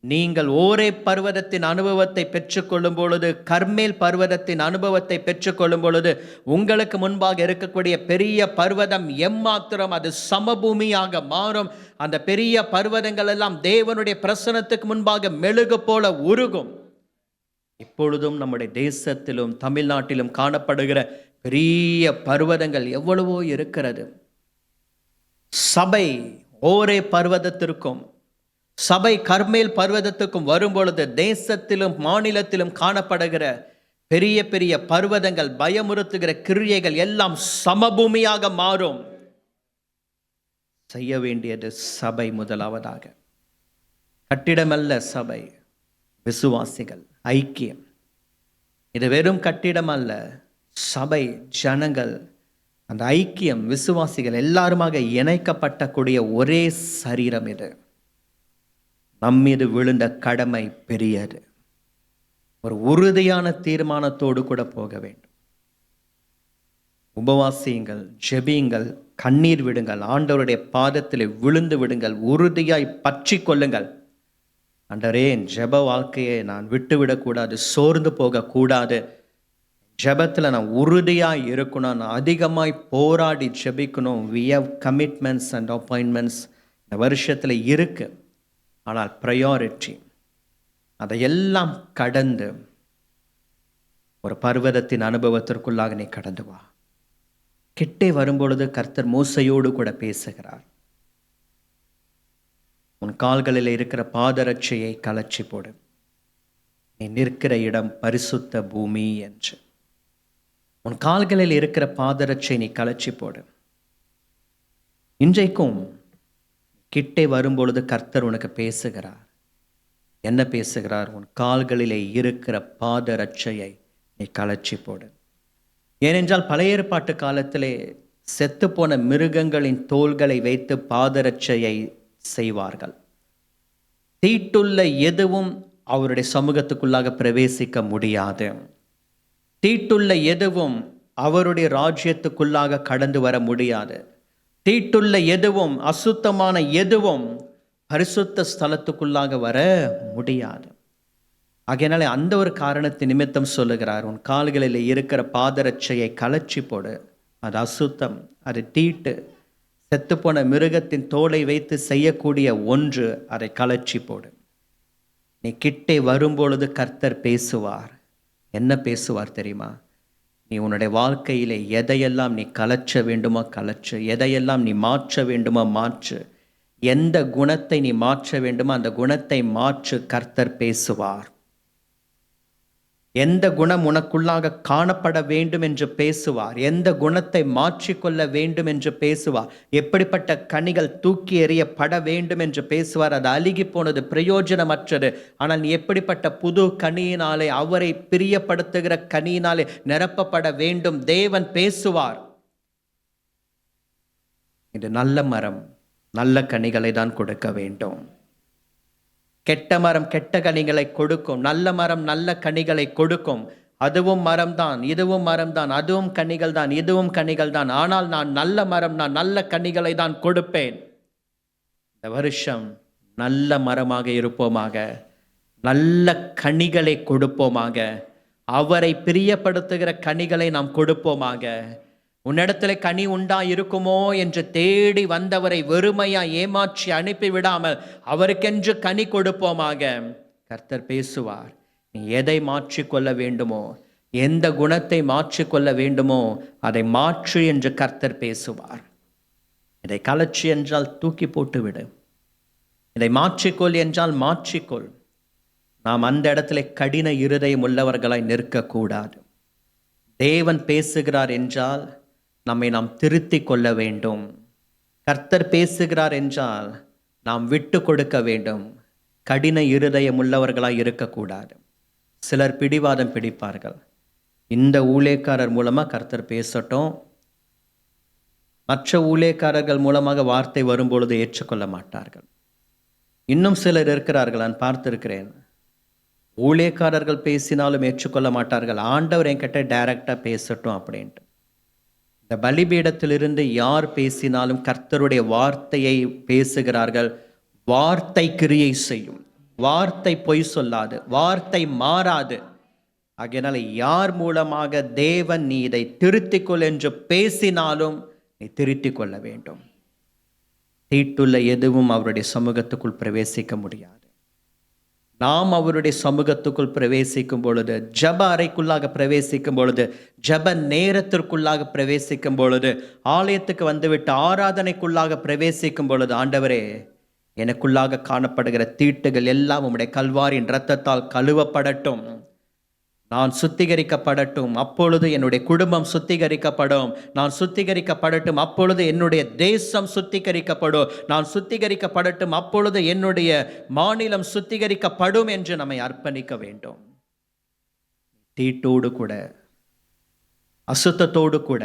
C: நீங்கள் ஓரே பர்வதத்தின் அனுபவத்தை பெற்றுக்கொள்ளும் பொழுது, கர்மேல் பர்வதத்தின் அனுபவத்தை பெற்றுக்கொள்ளும் பொழுது, உங்களுக்கு முன்பாக இருக்கக்கூடிய பெரிய பர்வதம் எம்மாத்திரம் அது சமபூமியாக மாறும். அந்த பெரிய பர்வதங்கள் எல்லாம் தேவனுடைய பிரசன்னத்துக்கு முன்பாக மெழுகு போல உருகும். இப்பொழுதும் நம்முடைய தேசத்திலும் தமிழ்நாட்டிலும் காணப்படுகிற பெரிய பர்வதங்கள் எவ்வளவோ இருக்கிறது. சபை ஓரே பர்வதத்திற்கும் சபை கர்மேல் பர்வதத்துக்கும் வரும்பொழுது தேசத்திலும் மாநிலத்திலும் காணப்படுகிற பெரிய பெரிய பர்வதங்கள், பயமுறுத்துகிற கிரியைகள் எல்லாம் சமபூமியாக மாறும். செய்ய வேண்டியது சபை முதலாவதாக. கட்டிடமல்ல சபை, விசுவாசிகள் ஐக்கியம். இது வெறும் கட்டிடம் அல்ல, சபை ஜனங்கள், அந்த ஐக்கியம், விசுவாசிகள் எல்லாருமாக இணைக்கப்பட்டக்கூடிய ஒரே சரீரம் இது. நம்மீது விழுந்த கடமை பெரியது. ஒரு உறுதியான தீர்மானத்தோடு கூட போக வேண்டும். உபவாசியுங்கள், ஜெபியுங்கள், கண்ணீர் விடுங்கள், ஆண்டவருடைய பாதத்தில் விழுந்து விடுங்கள், உறுதியாய் பற்றி கொள்ளுங்கள். ஆண்டவரே, என் ஜெப வாழ்க்கையை நான் விட்டுவிடக்கூடாது, சோர்ந்து போகக்கூடாது. ஜெபத்தில் நான் உறுதியாக இருக்கணும், நான் அதிகமாய் போராடி ஜெபிக்கணும். we have commitments and appointments இந்த வருஷத்தில் இருக்கு. ஆனால் ப்ரையாரிட்டி அதையெல்லாம் கடந்து ஒரு பர்வதத்தின் அனுபவத்திற்குள்ளாக நீ கடந்து வா. கிட்டே வரும்பொழுது கர்த்தர் மோசையோடு கூட பேசுகிறார். உன் கால்களில் இருக்கிற பாதரட்சையை கலச்சி போடு, நீ நிற்கிற இடம் பரிசுத்த பூமி என்று. உன் கால்களில் இருக்கிற பாதரட்சை நீ கலச்சி போடு. இன்றைக்கும் கிட்டே வரும்பொழுது கர்த்தர் உனக்கு பேசுகிறார். என்ன பேசுகிறார்? உன் கால்களிலே இருக்கிற பாதரட்சையை நீ கலச்சி போடு. ஏனென்றால் பழைய ஏற்பாட்டு காலத்திலே செத்துப்போன மிருகங்களின் தோள்களை வைத்து பாதரட்சையை செய்வார்கள். தீட்டுள்ள எதுவும் அவருடைய சமூகத்துக்குள்ளாக பிரவேசிக்க முடியாது. தீட்டுள்ள எதுவும் அவருடைய ராஜ்யத்துக்குள்ளாக கடந்து வர முடியாது. தீட்டுள்ள எதுவும், அசுத்தமான எதுவும் பரிசுத்த ஸ்தலத்துக்குள்ளாக வர முடியாது. ஆகையினாலே அந்த ஒரு காரணத்தை நிமித்தம் சொல்லுகிறார், உன் கால்களில் இருக்கிற பாதரட்சையை கலச்சி போடு. அது அசுத்தம், அது தீட்டு, செத்துப்போன மிருகத்தின் தோலை வைத்து செய்யக்கூடிய ஒன்று, அதை கலச்சி போடு. நீ கிட்டே வரும்பொழுது கர்த்தர் பேசுவார். என்ன பேசுவார் தெரியுமா? நீ உன்னுடைய வாழ்க்கையிலே எதையெல்லாம் நீ கலச்ச வேண்டுமோ கலச்சு, எதையெல்லாம் நீ மாற்ற வேண்டுமோ மாற்று, எந்த குணத்தை நீ மாற்ற வேண்டுமோ அந்த குணத்தை மாற்று. கர்த்தர் பேசுவார். எந்த குணம் உனக்குள்ளாக காணப்பட வேண்டும் என்று பேசுவார். எந்த குணத்தை மாற்றிக்கொள்ள வேண்டும் என்று பேசுவார். எப்படிப்பட்ட கனிகள் தூக்கி எறியப்பட வேண்டும் என்று பேசுவார். அது அழுகி போனது, பிரயோஜனமற்றது. ஆனால் நீ எப்படிப்பட்ட புது கனியினாலே, அவரை பிரியப்படுத்துகிற கனியினாலே நிரப்பப்பட வேண்டும். தேவன் பேசுவார். இது நல்ல மரம் நல்ல கனிகளை தான் கொடுக்க வேண்டும். கெட்ட மரம் கெட்ட கனிகளை கொடுக்கும், நல்ல மரம் நல்ல கனிகளை கொடுக்கும். அதுவும் மரம்தான், இதுவும் மரம்தான், அதுவும் கனிகள் தான், இதுவும் கனிகள் தான். ஆனால் நான் நல்ல மரம், நான் நல்ல கனிகளை தான் கொடுப்பேன். இந்த வருஷம் நல்ல மரமாக இருப்போமாக, நல்ல கனிகளை கொடுப்போமாக, அவரை பிரியப்படுத்துகிற கனிகளை நாம் கொடுப்போமாக. உன்னிடத்துல கனி உண்டா இருக்குமோ என்று தேடி வந்தவரை வெறுமையா ஏமாற்றி அனுப்பி விடாமல் அவருக்கென்று கனி கொடுப்போமாக. கர்த்தர் பேசுவார். நீ எதை மாற்றிக்கொள்ள வேண்டுமோ, எந்த குணத்தை மாற்றிக்கொள்ள வேண்டுமோ அதை மாற்று என்று கர்த்தர் பேசுவார். இதை கலச்சி என்றால் தூக்கி போட்டு விடு, இதை மாற்றிக்கொள் என்றால் மாற்றிக்கொள். நாம் அந்த இடத்துல கடின இருதயம் உள்ளவர்களாய் நிற்கக்கூடாது. தேவன் பேசுகிறார் என்றால் நம்மை நாம் திருத்தி கொள்ள வேண்டும். கர்த்தர் பேசுகிறார் என்றால் நாம் விட்டு கொடுக்க வேண்டும். கடின இருதயம் உள்ளவர்களாய் இருக்கக்கூடாது. சிலர் பிடிவாதம் பிடிப்பார்கள். இந்த ஊழியக்காரர் மூலமாக கர்த்தர் பேசட்டும், மற்ற ஊழியக்காரர்கள் மூலமாக வார்த்தை வரும்பொழுது ஏற்றுக்கொள்ள மாட்டார்கள். இன்னும் சிலர் இருக்கிறார்கள், நான் பார்த்திருக்கிறேன். ஊழியக்காரர்கள் பேசினாலும் ஏற்றுக்கொள்ள மாட்டார்கள். ஆண்டவர் என்கிட்ட டைரக்டாக பேசட்டும் அப்படின்ட்டு. இந்த பலிபீடத்திலிருந்து யார் பேசினாலும் கர்த்தருடைய வார்த்தையை பேசுகிறார்கள். வார்த்தை கிரியை செய்யும், வார்த்தை பொய் சொல்லாது, வார்த்தை மாறாது. ஆகையினால யார் மூலமாக தேவன் நீ இதை திருத்திக்கொள் என்று பேசினாலும் நீ திருத்திக் கொள்ள வேண்டும். தீட்டுள்ள எதுவும் அவருடைய சமூகத்துக்குள் பிரவேசிக்க முடியாது. நாம் அவருடைய சமூகத்துக்குள் பிரவேசிக்கும் பொழுது, ஜப அறைக்குள்ளாக பிரவேசிக்கும் பொழுது, ஜப நேரத்திற்குள்ளாக பிரவேசிக்கும் பொழுது, ஆலயத்துக்கு வந்துவிட்டு ஆராதனைக்குள்ளாக பிரவேசிக்கும் பொழுது, ஆண்டவரே எனக்குள்ளாக காணப்படுகிற தீட்டுகள் எல்லாம் உம்முடைய கல்வாரின் இரத்தத்தால் கழுவப்படட்டும், நான் சுத்திகரிக்கப்படட்டும், அப்பொழுது என்னுடைய குடும்பம் சுத்திகரிக்கப்படும். நான் சுத்திகரிக்கப்படட்டும், அப்பொழுது என்னுடைய தேசம் சுத்திகரிக்கப்படும். நான் சுத்திகரிக்கப்படட்டும், அப்பொழுது என்னுடைய மாநிலம் சுத்திகரிக்கப்படும் என்று நம்மை அர்ப்பணிக்க வேண்டும். தீட்டோடு கூட, அசுத்தத்தோடு கூட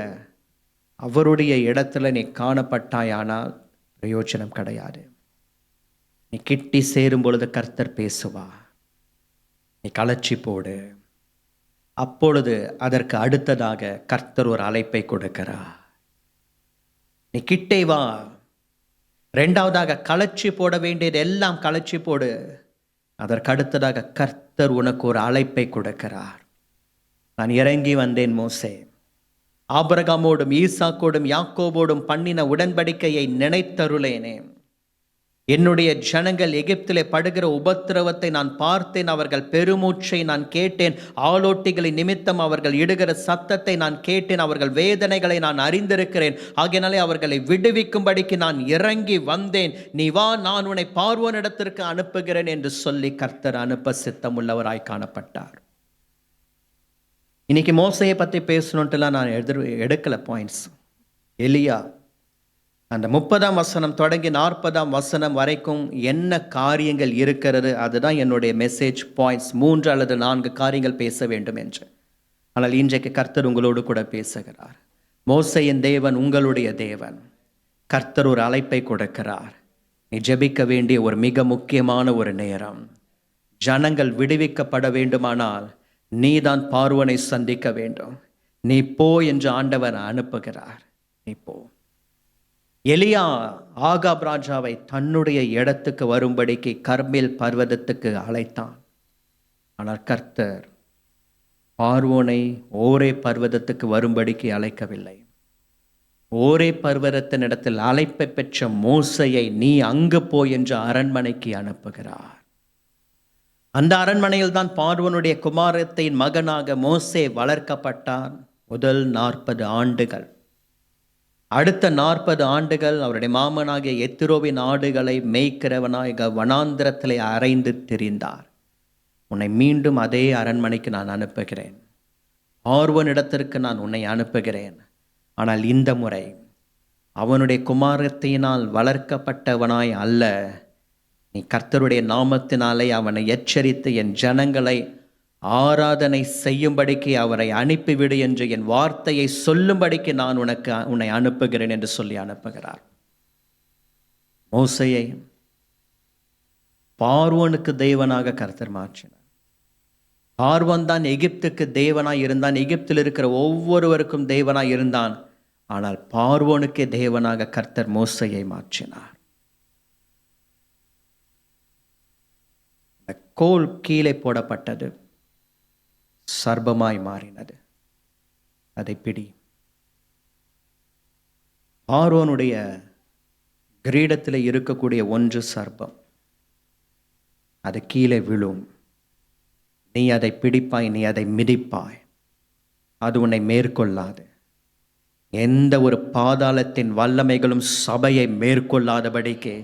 C: அவருடைய இடத்துல நீ காணப்பட்டாயானால் பிரயோஜனம் கிடையாது. நீ கிட்டி சேரும் பொழுது கர்த்தர் பேசுவா. நீ கலச்சி போடு. அப்பொழுது அதற்கு அடுத்ததாக கர்த்தர் ஒரு அழைப்பை கொடுக்கிறார். நீ கிட்டே வா. இரண்டாவதாக கலச்சி போட வேண்டியது எல்லாம் கலச்சி போடு. அதற்கு அடுத்ததாக கர்த்தர் உனக்கு ஒரு அழைப்பை கொடுக்கிறார். நான் இறங்கி வந்தேன் மோசே, ஆபிரகாமோடும் ஈசாக்கோடும் யாக்கோபோடும் பண்ணின உடன்படிக்கையை நினைத்தருளேனே. என்னுடைய ஜனங்கள் எகிப்திலே படுகிற உபத்திரவத்தை நான் பார்த்தேன். அவர்கள் பெருமூச்சை நான் கேட்டேன். ஆலோட்டிகளின் நிமித்தம் அவர்கள் இடுகிற சத்தத்தை நான் கேட்டேன். அவர்கள் வேதனைகளை நான் அறிந்திருக்கிறேன். ஆகையினாலே அவர்களை விடுவிக்கும்படிக்கு நான் இறங்கி வந்தேன். நீ வா, நான் உன்னை பார்வோனிடத்திற்கு அனுப்புகிறேன் என்று சொல்லி கர்த்தர் அனுப்ப சித்தம் உள்ளவராய் காணப்பட்டார். இன்னைக்கு மோசையை பற்றி பேசணுன்ட்டுலாம் நான் எடுக்கல பாயிண்ட்ஸ். எலியா அந்த 30ஆம் வசனம் தொடங்கி 40ஆம் வசனம் வரைக்கும் என்ன காரியங்கள் இருக்கிறது, அதுதான் என்னுடைய மெசேஜ் பாயிண்ட்ஸ். 3 அல்லது 4 காரியங்கள் பேச வேண்டும் என்று. ஆனால் இன்றைக்கு கர்த்தர் உங்களோடு கூட பேசுகிறார். மோசையின் தேவன் உங்களுடைய தேவன். கர்த்தர் ஒரு அழைப்பை கொடுக்கிறார். நீ ஜெபிக்க வேண்டிய ஒரு மிக முக்கியமான ஒரு நேரம். ஜனங்கள் விடுவிக்கப்பட வேண்டுமானால் நீதான் பார்வோனை சந்திக்க வேண்டும். நீ போ என்று ஆண்டவர் அனுப்புகிறார். நீ போ. எலியா ஆகாப் ராஜாவை தன்னுடைய இடத்துக்கு வரும்படிக்கு கர்மேல் பர்வதத்துக்கு அழைத்தான். ஆனால் கர்த்தர் பார்வோனை ஓரே பர்வதத்துக்கு வரும்படிக்கு அழைக்கவில்லை. ஓரே பர்வதத்தின் இடத்தில் அழைப்பை பெற்ற மோசையை நீ அங்கு போய் என்று அரண்மனைக்கு அனுப்புகிறார். அந்த அரண்மனையில் தான் பார்வோனுடைய குமாரத்தின் மகனாக மோசே வளர்க்கப்பட்டார். முதல் 40 ஆண்டுகள். அடுத்த 40 ஆண்டுகள் அவருடைய மாமனாகிய எத்திரோவின் ஆடுகளை மேய்க்கிறவனாய் வனாந்திரத்திலே அரைந்து திரிந்தார். உன்னை மீண்டும் அதே அரண்மனைக்கு நான் அனுப்புகிறேன். பார்வோனிடத்திற்கு நான் உன்னை அனுப்புகிறேன். ஆனால் இந்த முறை அவனுடைய குமாரத்தினால் வளர்க்கப்பட்டவனாய் அல்ல, நீ கர்த்தருடைய நாமத்தினாலே அவனை எச்சரித்து என் ஜனங்களை ஆராதனை செய்யும்படிக்கு அவரை அனுப்பிவிடு என்று என் வார்த்தையை சொல்லும்படிக்கு நான் உன்னை அனுப்புகிறேன் என்று சொல்லி அனுப்புகிறார். மோசையை பார்வோனுக்கு தேவனாக கர்த்தர் மாற்றினார். பார்வோன் தான் எகிப்துக்கு தேவனாய் இருந்தான். எகிப்தில் இருக்கிற ஒவ்வொருவருக்கும் தேவனாய் இருந்தான். ஆனால் பார்வோனுக்கே தேவனாக கர்த்தர் மோசையை மாற்றினார். கோல் கீழே போடப்பட்டது, சர்ப்பமாய் மாறினது. அதை பிடி. பார்வோனுடைய கிரீடத்தில் இருக்கக்கூடிய ஒன்று சர்ப்பம். அது கீழே விழும். நீ அதை பிடிப்பாய், நீ அதை மிதிப்பாய். அது உன்னை மேற்கொள்ளாது. எந்த ஒரு பாதாளத்தின் வல்லமைகளும் சபையை மேற்கொள்ளாதபடிக்கு,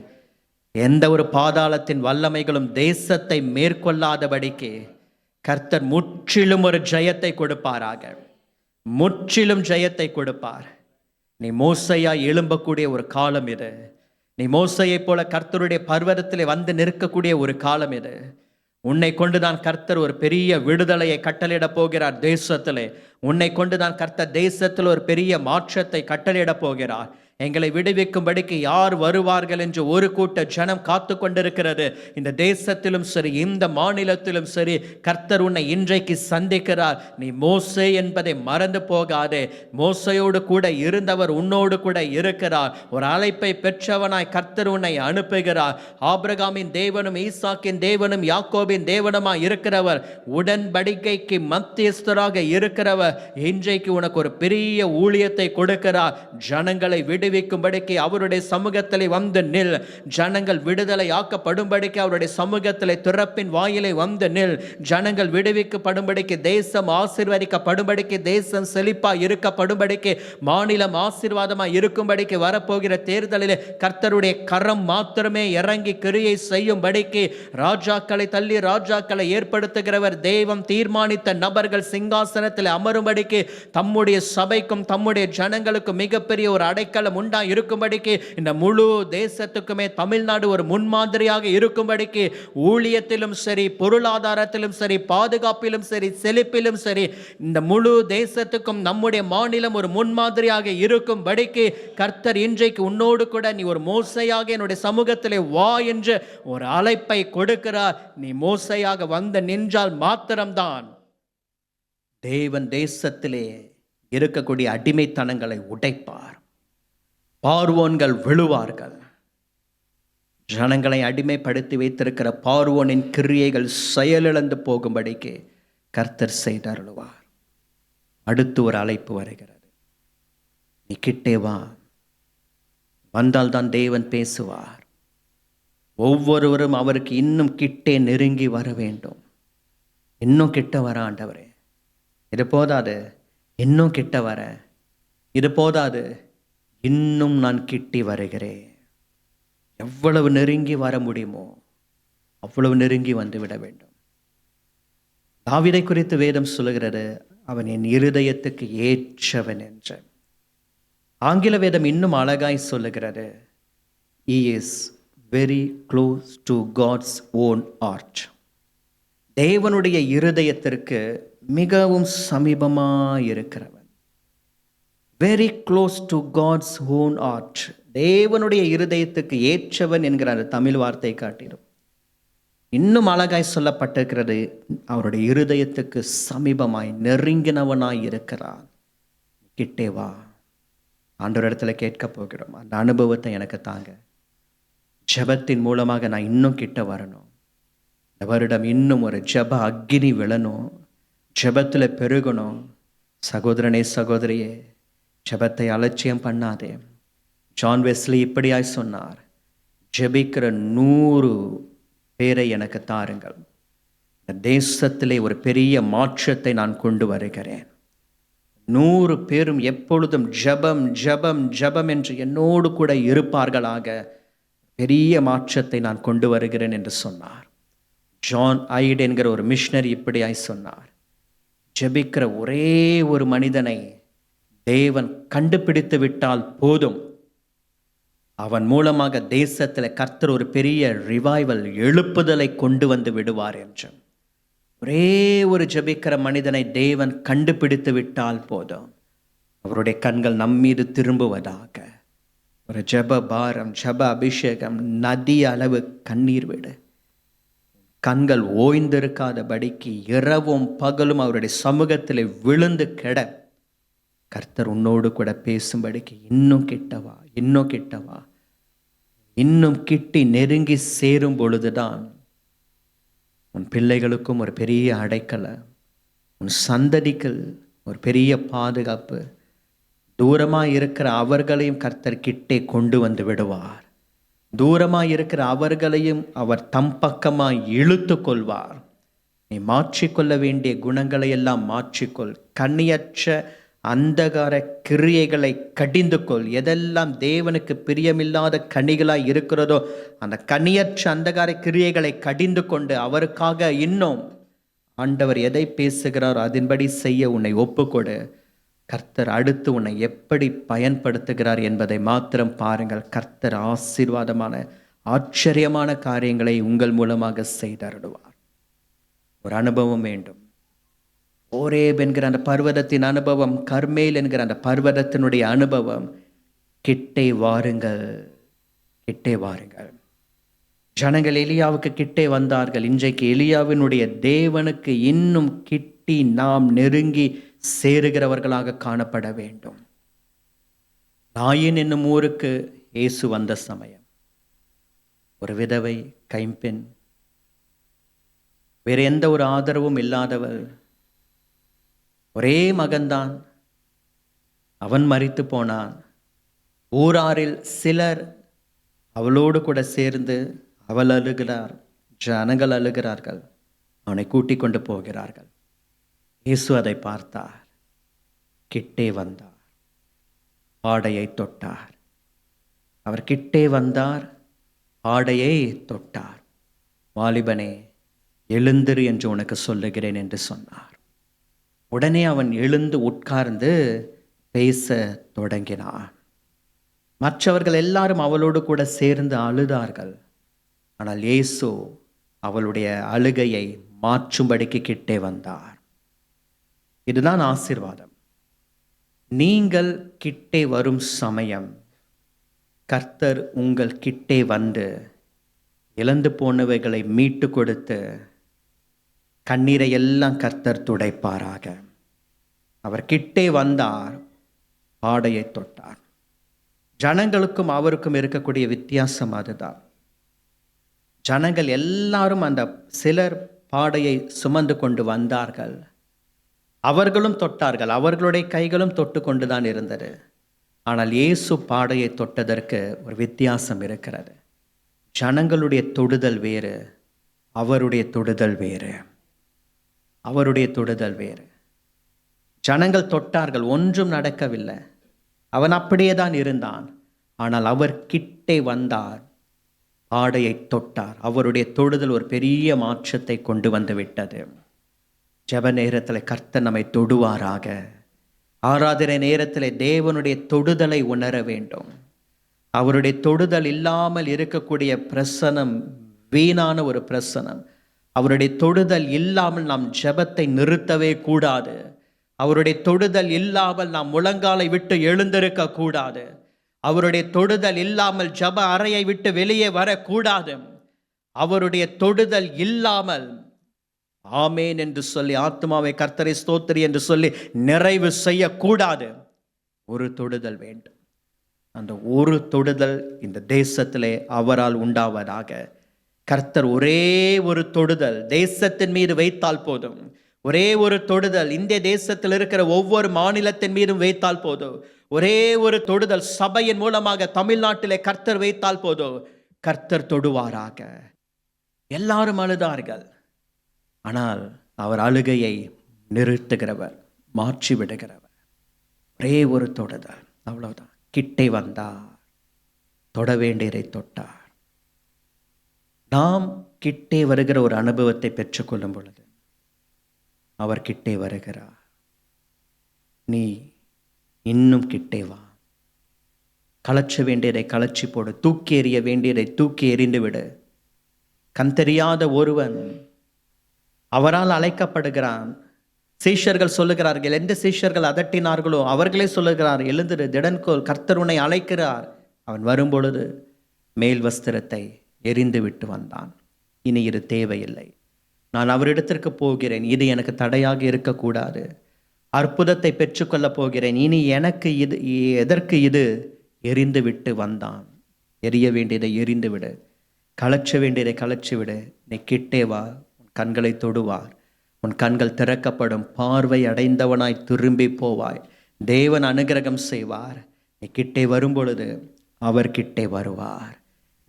C: எந்த ஒரு பாதாளத்தின் வல்லமைகளும் தேசத்தை மேற்கொள்ளாதபடிக்கு கர்த்தர் முற்றிலும் ஒரு ஜெயத்தை கொடுப்பாராக. முற்றிலும் ஜெயத்தை கொடுப்பார். நீ மோசையா எழும்பக்கூடிய ஒரு காலம் இது. நீ மோசையை போல கர்த்தருடைய பர்வதத்திலே வந்து நிற்கக்கூடிய ஒரு காலம் இது. உன்னை கொண்டுதான் கர்த்தர் ஒரு பெரிய விடுதலையை கட்டளையிட போகிறார் தேசத்திலே. உன்னை கொண்டுதான் கர்த்தர் தேசத்தில் ஒரு பெரிய மாற்றத்தை கட்டளையிட போகிறார். எங்களை விடுவிக்கும்படிக்கு யார் வருவார்கள் என்று ஒரு கூட்ட ஜனம் காத்து கொண்டிருக்கிறது. இந்த தேசத்திலும் சரி, இந்த மாநிலத்திலும் சரி, கர்த்தர் உன்னை இன்றைக்கு சந்திக்கிறார். நீ மோசே என்பதை மறந்து போகாதே. மோசையோடு கூட இருந்தவர் உன்னோடு கூட இருக்கிறார். ஒரு அழைப்பை பெற்றவனாய் கர்த்தர் உன்னை அனுப்புகிறார். ஆபிரகாமின் தேவனும் ஈசாக்கின் தேவனும் யாக்கோபின் தேவனுமாய் இருக்கிறவர், உடன்படிக்கைக்கு மத்தியஸ்தராக இருக்கிறவர் இன்றைக்கு உனக்கு ஒரு பெரிய ஊழியத்தை கொடுக்கிறார். ஜனங்களை விடுவிக்கும்படிக்கு அவருடைய சமூகத்திலே வந்து நில். ஜனங்கள் விடுதலை ஆக்கப்படும்படிக்கு அவருடைய சமூகத்திலே திறப்பின் வாயிலை வந்து நில். ஜனங்கள் விடுவிக்கப்படும்படிக்கு, தேசம் ஆசீர்வதிக்கப்படும்படிக்கு, தேசம் செழிப்பா இருக்கப்படும்படிக்கு, மாநிலம் ஆசீர்வாதமா இருக்கும்படிக்கு, வரப்போகிற தேர்தலிலே கர்த்தருடைய கரம் மாத்திரமே இறங்கி கிரியை செய்யும்படிக்கு, ராஜாக்களை தள்ளி ராஜாக்களை ஏற்படுத்துகிறவர், தெய்வம் தீர்மானித்த நபர்கள் சிங்காசனத்தில் அமரும்படிக்கு, தம்முடைய சபைக்கும் தம்முடைய ஜனங்களுக்கும் மிகப்பெரிய ஒரு அடைக்கலம் உண்டா இருக்கும்படிக்கு, இந்த முழு தேசத்துக்குமே தமிழ்நாடு ஒரு முன்மாதிரியாக இருக்கும்படிக்கு, ஊழியத்திலும் சரி, பொருளாதாரத்திலும் சரி, பாதுகாப்பிலும் சரி, செழிப்பிலும் சரி, இந்த முழு தேசத்துக்கும் நம்முடைய மாநிலம் ஒரு முன்மாதிரியாக இருக்கும்படிக்கு கர்த்தர் இன்றைக்கு உன்னோடு கூட நீ ஒரு மோசையாக என்னுடைய சமூகத்திலே வா என்று ஒரு அழைப்பை கொடுக்கிறார். நீ மோசையாக வந்து நின்றால் மாத்திரம்தான் தேவன் தேசத்திலே இருக்கக்கூடிய அடிமைத்தனங்களை உடைப்பார். பார்வோன்கள் விழுவார்கள். ஜனங்களை அடிமைப்படுத்தி வைத்திருக்கிற பார்வோனின் கிரியைகள் செயலிழந்து போகும்படிக்கு கர்த்தர் செய்தருளுவார். அடுத்து ஒரு அழைப்பு வருகிறது. நீ கிட்டே வா. வந்தால்தான் தேவன் பேசுவார். ஒவ்வொருவரும் அவருக்கு இன்னும் கிட்டே நெருங்கி வர வேண்டும். இன்னும் கிட்ட வர ஆண்டவரே, இது போதாது, இன்னும் கிட்ட வர, இது போதாது, இன்னும் நான் கிட்டி வருகிறேன். எவ்வளவு நெருங்கி வர முடியுமோ அவ்வளவு நெருங்கி வந்து விட வேண்டும். தாவீதை குறித்து வேதம் சொல்லுகிறது, அவன் என் இருதயத்துக்கு ஏற்றவன் என்று. ஆங்கில வேதம் இன்னும் அழகாய் சொல்லுகிறது, he is very close to God's own heart. தேவனுடைய இருதயத்திற்கு மிகவும் சமீபமாய் இருக்கிறவன். Very close to God's own heart. தேவனுடைய இருதயத்துக்கு ஏற்றவன் என்கிற அந்த தமிழ் வார்த்தை காட்டிடும். இன்னும் அழகாய் சொல்லப்பட்டிருக்கிறது, அவருடைய இருதயத்துக்கு சமீபமாய் நெருங்கினவனாய் இருக்கிறான். கிட்டே வா. ஆண்டவர் இடத்துல கேட்க போகிறோம், அந்த அனுபவத்தை எனக்கு தாங்க. ஜெபத்தின் மூலமாக நான் இன்னும் கிட்ட வரணும். இந்த வருடம் இன்னும் ஒரு ஜெப அக்கினி விழணும், ஜெபத்தில் பெருகணும். சகோதரனே சகோதரியே, ஜெபத்தை அலட்சியம் பண்ணாதே. ஜான் வெஸ்லி இப்படியாய் சொன்னார், ஜெபிக்கிற 100 பேரை எனக்கு தாருங்கள், இந்த தேசத்திலே ஒரு பெரிய மாற்றத்தை நான் கொண்டு வருகிறேன். 100 பேரும் எப்பொழுதும் ஜெபம் ஜெபம் ஜெபம் என்று என்னோடு கூட இருப்பார்களாக, பெரிய மாற்றத்தை நான் கொண்டு வருகிறேன் என்று சொன்னார். ஜான் ஐட் என்கிற ஒரு மிஷனரி இப்படியாய் சொன்னார், ஜெபிக்கிற ஒரே ஒரு மனிதனை தேவன் கண்டுபிடித்து விட்டால் போதும், அவன் மூலமாக தேசத்தில் கர்த்தர் ஒரு பெரிய ரிவைவல், எழுப்புதலை கொண்டு வந்து விடுவார் என்று. ஒரே ஒரு ஜெபிக்கிற மனிதனை தேவன் கண்டுபிடித்து விட்டால் போதும், அவருடைய கண்கள் நம்மீது திரும்புவதாக. ஒரு ஜெப பாரம், ஜெப அபிஷேகம், நதி அளவு கண்ணீர் விடு. கண்கள் ஓய்ந்திருக்காதபடிக்கு இரவும் பகலும் அவருடைய சமூகத்தில் விழுந்து கெட, கர்த்தர் உன்னோடு கூட பேசும்படிக்கு இன்னும் கிட்டவா, இன்னும் கிட்டவா. இன்னும் கிட்டி நெருங்கி சேரும் பொழுதுதான் உன் பிள்ளைகளுக்கும் ஒரு பெரிய அடைக்கலை, உன் சந்ததிக்கு ஒரு பெரிய பாதுகாப்பு. தூரமாக இருக்கிற அவர்களையும் கர்த்தர் கிட்டே கொண்டு வந்து விடுவார். தூரமாக இருக்கிற அவர்களையும் அவர் தம் பக்கமாக இழுத்து கொள்வார். நீ மாற்றிக்கொள்ள வேண்டிய குணங்களை எல்லாம் மாற்றிக்கொள். கண்ணியற்ற அந்தகார கிரியைகளை கடிந்து கொள். எதெல்லாம் தேவனுக்கு பிரியமில்லாத கனிகளாய் இருக்கிறதோ அந்த கனியற்ற அந்தகார கிரியைகளை கடிந்து கொண்டு அவருக்காக இன்னும் ஆண்டவர் எதை பேசுகிறாரோ அதன்படி செய்ய உன்னை ஒப்புக்கொடு. கர்த்தர் அடுத்து உன்னை எப்படி பயன்படுத்துகிறார் என்பதை மாத்திரம் பாருங்கள். கர்த்தர் ஆசீர்வாதமான ஆச்சரியமான காரியங்களை உங்கள் மூலமாக செய்தருடுவார். ஒரு அனுபவம் வேண்டும். ஓரேப் என்கிற அந்த பர்வதத்தின் அனுபவம், கர்மேல் என்கிற அந்த பர்வதத்தினுடைய அனுபவம் கிட்டே வாருங்கள், கிட்டே வாருங்கள். ஜனங்கள் எலியாவுக்கு கிட்டே வந்தார்கள். இன்றைக்கு எலியாவினுடைய தேவனுக்கு இன்னும் கிட்டி நாம் நெருங்கி சேருகிறவர்களாக காணப்பட வேண்டும். நாயின் என்னும் ஊருக்கு இயேசு வந்த சமயம் ஒரு விதவை, கைம்பெண், வேற எந்த ஒரு ஆதரவும் இல்லாதவள், ஒரே மகன்தான், அவன் மரித்து போனான். ஊராரில் சிலர் அவளோடு கூட சேர்ந்து அவள் அழுகிறார், ஜனங்கள் அழுகிறார்கள், அவனை கூட்டிக் கொண்டு போகிறார்கள். இயேசு அதை பார்த்தார், கிட்டே வந்தார், ஆடையை தொட்டார். அவர் கிட்டே வந்தார், ஆடையை தொட்டார். வாலிபனே, எழுந்திரு என்று உனக்கு சொல்லுகிறேன் என்று சொன்னார். உடனே அவன் எழுந்து உட்கார்ந்து பேச தொடங்கினான். மற்றவர்கள் எல்லாரும் அவளோடு கூட சேர்ந்து அழுதார்கள். ஆனால் இயேசு அவளுடைய அழுகையை மாற்றும்படிக்கு கிட்டே வந்தார். இதுதான் ஆசீர்வாதம். நீங்கள் கிட்டே வரும் சமயம் கர்த்தர் உங்கள் கிட்டே வந்து இழந்து போனவைகளை மீட்டு கொடுத்து கண்ணீரை எல்லாம் கர்த்தர் துடைப்பாராக. அவர் கிட்டே வந்தார், ஆடையை தொட்டார். ஜனங்களுக்கும் அவருக்கும் இருக்கக்கூடிய வித்தியாசம் அதுதான். ஜனங்கள் எல்லாரும் அந்த சிலர் பாடையை சுமந்து கொண்டு வந்தார்கள், அவர்களும் தொட்டார்கள், அவர்களுடைய கைகளும் தொட்டு கொண்டுதான் இருந்தது. ஆனால் இயேசு பாடையை தொட்டதற்கு ஒரு வித்தியாசம் இருக்கிறது. ஜனங்களுடைய தொடுதல் வேறு, அவருடைய தொடுதல் வேறு. அவருடைய தொடுதல் வேறு. ஜனங்கள் தொட்டார்கள், ஒன்றும் நடக்கவில்லை, அவன் அப்படியே தான் இருந்தான். ஆனால் அவர் கிட்டே வந்தார், ஆடையை தொட்டார். அவருடைய தொடுதல் ஒரு பெரிய மாற்றத்தை கொண்டு வந்து விட்டது. ஜெப நேரத்தில் கர்த்தர் நம்மை தொடுவாராக. ஆராதனை நேரத்தில் தேவனுடைய தொடுதலை உணர வேண்டும். அவருடைய தொடுதல் இல்லாமல் இருக்கக்கூடிய பிரசனம் வீணான ஒரு பிரசனம். அவருடைய தொடுதல் இல்லாமல் நாம் ஜெபத்தை நிறுத்தவே கூடாது. அவருடைய தொடுதல் இல்லாமல் நாம் முழங்காலை விட்டு எழுந்திருக்க கூடாது. அவருடைய தொடுதல் இல்லாமல் ஜெப அறையை விட்டு வெளியே வரக்கூடாது. அவருடைய தொடுதல் இல்லாமல் ஆமேன் என்று சொல்லி ஆத்மாவை கர்த்தரை ஸ்தோத்திரி என்று சொல்லி நிறைவு செய்யக்கூடாது. ஒரு தொடுதல் வேண்டும். அந்த ஒரு தொடுதல் இந்த தேசத்திலே அவரால் உண்டாவதாக. கர்த்தர் ஒரே ஒரு தொடுதல் தேசத்தின் மீது வைத்தால் போதும். ஒரே ஒரு தொடுதல் இந்திய தேசத்தில் இருக்கிற ஒவ்வொரு மாநிலத்தின் மீதும் வைத்தால் போதும். ஒரே ஒரு தொடுதல் சபையின் மூலமாக தமிழ்நாட்டிலே கர்த்தர் வைத்தால் போதும். கர்த்தர் தொடுவாராக. எல்லாரும் அழுதார்கள். ஆனால் அவர் அழுகையை நிறுத்துகிறவர், மாற்றி விடுகிறவர். ஒரே ஒரு தொடுதல், அவ்வளவுதான். கிட்டே வந்தார், தொட வேண்டியதை தொட்டார். நாம் கிட்டே வருகிற ஒரு அனுபவத்தை பெற்றுக்கொள்ளும் பொழுது அவர் கிட்டே வருகிறார். நீ இன்னும் கிட்டே வா. கலச்ச வேண்டியதை கலச்சி போடு, தூக்கி எறிய வேண்டியதை தூக்கி எறிந்து விடு. கண் தெரியாத ஒருவன் அவரால் அழைக்கப்படுகிறான். சீஷர்கள் சொல்லுகிறார்கள், எந்த சீஷர்கள் அதட்டினார்களோ அவர்களே சொல்லுகிறார், எழுந்திரு, திடன்கோல், கர்த்தர் உன்னை அழைக்கிறார். அவன் வரும்பொழுது மேல் வஸ்திரத்தை எரிந்து விட்டு வந்தான். இனி இது தேவையில்லை, நான் அவரிடத்திற்கு போகிறேன், இது எனக்கு தடையாக இருக்கக்கூடாது. அற்புதத்தை பெற்றுக்கொள்ளப் போகிறேன், இனி எனக்கு இது எதற்கு? இது எரிந்து விட்டு வந்தான். எரிய வேண்டியதை எரிந்து விடு, கலச்ச வேண்டியதை கலச்சி விடு. நீ கிட்டே வா, உன் கண்களை தொடுவார், உன் கண்கள் திறக்கப்படும், பார்வை அடைந்தவனாய் திரும்பி போவாய். தேவன் அனுகிரகம் செய்வார். நீ கிட்டே வரும் பொழுது அவர் கிட்டே வருவார்.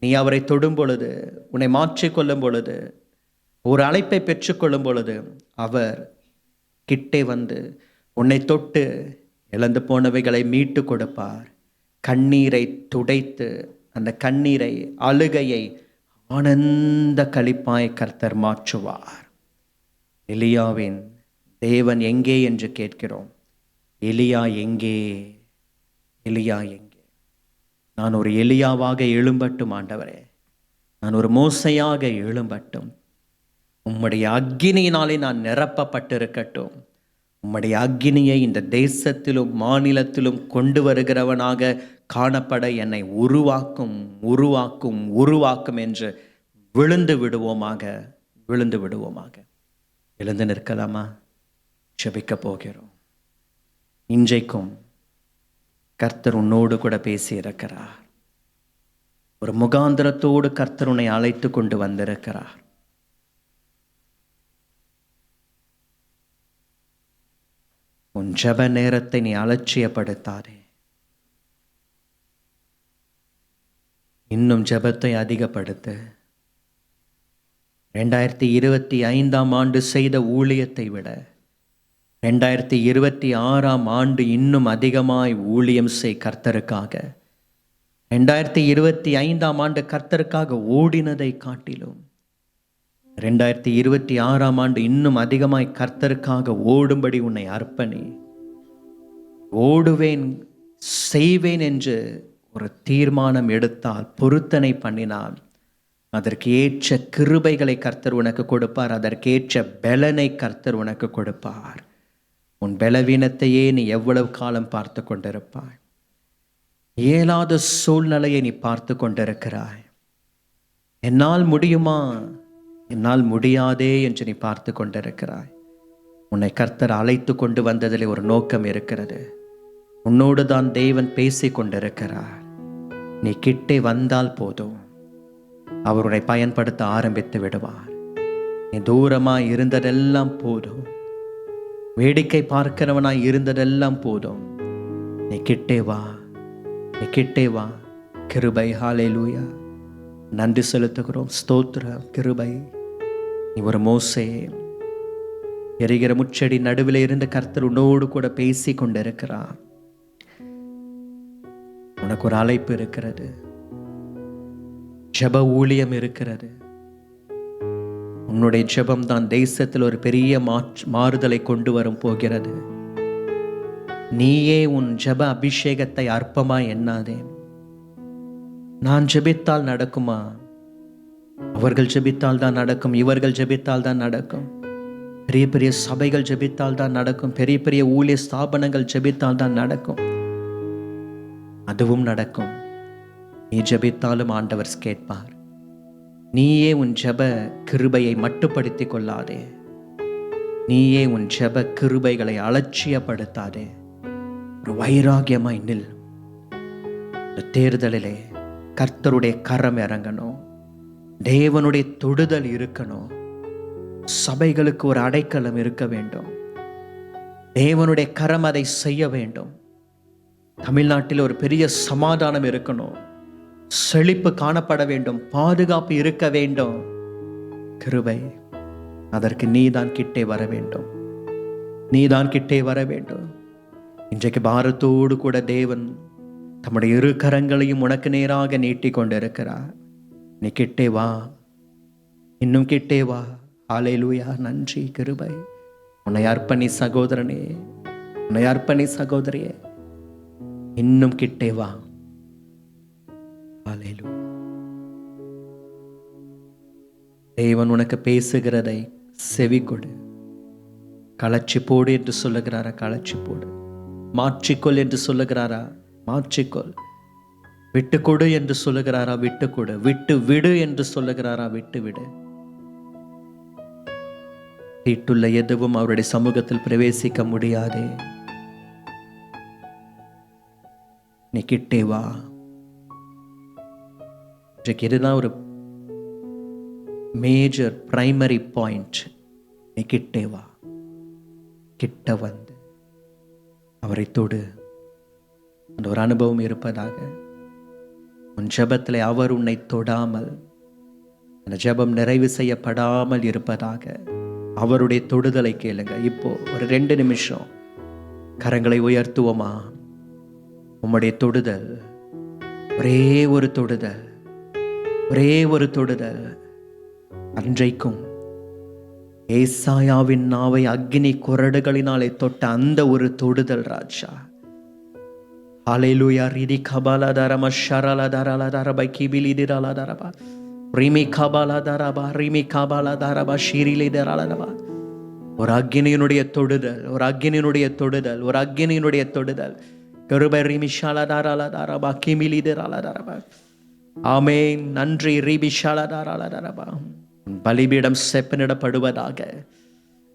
C: நீ அவரை தொடும் பொழுது, உன்னை மாற்றிக்கொள்ளும் பொழுது, ஒரு அழைப்பை பெற்றுக்கொள்ளும் பொழுது அவர் கிட்டே வந்து உன்னை தொட்டு இழந்து போனவைகளை மீட்டு கொடுப்பார். கண்ணீரை துடைத்து அந்த கண்ணீரை, அழுகையை ஆனந்த களிப்பாய் கர்த்தர் மாற்றுவார். எலியாவின் தேவன் எங்கே என்று கேட்கிறோம். எலியா எங்கே? எலியா எங்கே? நான் ஒரு எலியாவாக எழும்பட்டும் ஆண்டவரே, நான் ஒரு மோசையாக எழும்பட்டும். உம்முடைய அக்கினியினாலே நான் நிரப்பப்பட்டிருக்கட்டும். உம்முடைய அக்கினியை இந்த தேசத்திலும் மாநிலத்திலும் கொண்டு வருகிறவனாக காணப்பட என்னை உருவாக்கும் உருவாக்கும் உருவாக்கும் என்று விழுந்து விடுவோமாக. எழுந்து நிற்கலாமா? ஜெபிக்க போகிறோம். இன்றைக்கும் கர்த்தர் உன்னோடு கூட பேசி இருக்கிறார். ஒரு முகாந்திரத்தோடு கர்த்தர் உன்னை அழைத்து கொண்டு வந்திருக்கிறார். உன் ஜெப நேரத்தை நீ அலட்சியப்படுத்தாதே. இன்னும் ஜெபத்தை அதிகப்படுத்து. 2025ஆம் ஆண்டு செய்த ஊழியத்தை விட 2026ஆம் ஆண்டு இன்னும் அதிகமாய் ஊழியம் செய் கர்த்தருக்காக. 2025ஆம் ஆண்டு கர்த்தருக்காக ஓடினதை காட்டிலும் 2026ஆம் ஆண்டு இன்னும் அதிகமாய் கர்த்தருக்காக ஓடும்படி உன்னை அர்ப்பணி. ஓடுவேன் செய்வேன் என்று ஒரு தீர்மானம் எடுத்தால், பொருத்தனை பண்ணினால், அதற்கு ஏற்ற கிருபைகளை கர்த்தர் உனக்கு கொடுப்பார். அதற்கேற்ற பலனை கர்த்தர் உனக்கு கொடுப்பார். உன் பலவீனத்தையே நீ எவ்வளவு காலம் பார்த்து கொண்டிருப்பாய்? இயலாத சூழ்நிலையை நீ பார்த்து கொண்டிருக்கிறாய். என்னால் முடியுமா, என்னால் முடியாதே என்று நீ பார்த்து கொண்டிருக்கிறாய். உன்னை கர்த்தர் அழைத்து கொண்டு வந்ததிலே ஒரு நோக்கம் இருக்கிறது. உன்னோடு தான் தேவன் பேசி கொண்டிருக்கிறார். நீ கிட்டே வந்தால் போதும், அவருடைய பயன்படுத்த ஆரம்பித்து விடுவார். நீ தூரமாய் இருந்ததெல்லாம் போதும், வேடிக்கை பார்க்கிறவனாய் இருந்ததெல்லாம் போதும். நீ கிட்டே வா, நீ கிட்டே வா. கிருபை. ஹல்லேலூயா. நன்றி செலுத்துகிறோம். ஸ்தோத்திரம். கிருபை. நீ ஒரு மோசே, எரிகிற முச்செடி நடுவில் இருந்து கர்த்தர் உன்னோடு கூட பேசி கொண்டிருக்கிறார். உனக்கு ஒரு அழைப்பு இருக்கிறது. ஜெப ஊழியம் இருக்கிறது. உன்னுடைய ஜெபம் தான் தேசத்தில் ஒரு பெரிய மாறுதலை கொண்டு வரும் போகிறது. நீயே உன் ஜெப அபிஷேகத்தை அற்பமாய் எண்ணாதே. நான் ஜெபித்தால் நடக்குமா? அவர்கள் ஜெபித்தால் தான் நடக்கும், இவர்கள் ஜெபித்தால் தான் நடக்கும், பெரிய பெரிய சபைகள் ஜெபித்தால் தான் நடக்கும், பெரிய பெரிய ஊழிய ஸ்தாபனங்கள் ஜெபித்தால் தான் நடக்கும். அதுவும் நடக்கும். நீ ஜெபித்தாலும் ஆண்டவர் கேட்பார். நீயே உன் ஜெப கிருபையை மட்டுப்படுத்தி கொள்ளாதே. நீயே உன் ஜெப கிருபைகளை அலட்சியப்படுத்தாதே. ஒரு வைராகியமாய் நில். இந்த தேர்தலிலே கர்த்தருடைய கரம் இறங்கணும். தேவனுடைய தொடுதல் இருக்கணும். சபைகளுக்கு ஒரு அடைக்கலம் இருக்க வேண்டும். தேவனுடைய கரம் அதை செய்ய வேண்டும். தமிழ்நாட்டில் ஒரு பெரிய சமாதானம் இருக்கணும். செழிப்பு காணப்பட வேண்டும். பாதுகாப்பு இருக்க வேண்டும். கிருபை. அதற்கு நீதான் கிட்டே வர வேண்டும். நீதான் கிட்டே வர வேண்டும். இன்றைக்கு பாரத்தோடு கூட தேவன் தம்முடைய இரு கரங்களையும் உனக்கு நேராக நீட்டி கொண்டிருக்கிறார். நீ கிட்டே வா, இன்னும் கிட்டே வா. ஹல்லேலூயா. நன்றி. கிருபை. உன்னை அர்ப்பணி சகோதரனே, உன்னை அர்ப்பணி சகோதரியே, இன்னும் கிட்டே வா. ஹல்லேலூயா. தேவன் உனக்கு பேசுகிறதை செவி கொடு. களைச்சி போடு என்று சொல்லுகிறாரா? களைச்சி போடு. மாற்றிக்கொள் என்று சொல்லுகிறாரா? மாற்றிக்கொள். விட்டுக்கொடு என்று சொல்லுகிறாரா? விட்டுக்கொடு. விட்டு விடு என்று சொல்லுகிறாரா? விட்டு விடு. தீட்டுள்ள எதுவும் அவருடைய சமூகத்தில் பிரவேசிக்க முடியாதே. நீ கிட்டே வா. இதுதான் ஒரு மேஜர் பிரைமரி பாயிண்ட். நீ கிட்டே வா. கிட்ட வந்து அவரை தொடு. அந்த ஒரு அனுபவம் இருப்பதாக. உன் ஜெபத்தில் அவர் உன்னை தொடாமல், அந்த ஜெபம் நிறைவு செய்யப்படாமல் இருப்பதாக. அவருடைய தொடுதலை கேளுங்க. இப்போ ஒரு 2 நிமிஷம் கரங்களை உயர்த்துவோமா? உம்முடைய தொடுதல், ஒரே ஒரு தொடுதல், ஒரே ஒரு தொடுதல். அன்றைக்கும் ஏசாயாவின் நாவை அக்னி குறடுகளினாலே தொட்ட அந்த ஒரு தொடுதல் ராஜா. ஹல்லேலூயா. ரிதி கபாலா தரம ஷரலா தரலா தரபை கிபிலி திரலா தரபா ரிமி கபாலா தரபா ரிமி கபாலா தரபா ஷிரிலி தரலா. ஒரு அக்கினியினுடைய தொடுதல், ஒரு அக்கினியினுடைய தொடுதல், ஒரு அக்கினியினுடைய தொடுதல். கருபரிமிஷாலதாராலதாரபா கிமிலிதராலதாரபா. ஆமென். நன்றி. ரீபிஷாலதாராலதாரபா. பலிபீடம் செப்பனிடப்படுவதாக.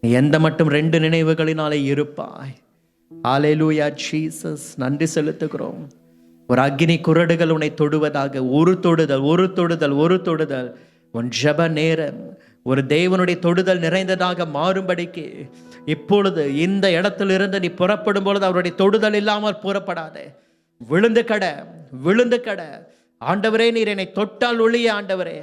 C: எந்த மட்டும் 2 நினைவுகளினாலே இருப்பாய். ஹல்லேலூயா ஜீசஸ். நன்றி செலுத்துகிறோம். ஒரு அக்கினி குறடுகள் உன்னை தொடுவதாக. ஒரு தொடுதல், ஒரு தொடுதல், ஒரு தொடுதல். உன் ஜெப நேரம் ஒரு தேவனுடைய தொடுதல் நிறைந்ததாக மாறும்படிக்கு இப்பொழுது இந்த இடத்திலிருந்து நீ புறப்படும் பொழுது அவருடைய தொடுதல் இல்லாமல் புறப்படாதே. விழுந்து கட, விழுந்து கட. ஆண்டவரே, நீர் என்னை தொட்டால் ஒழிய ஆண்டவரே.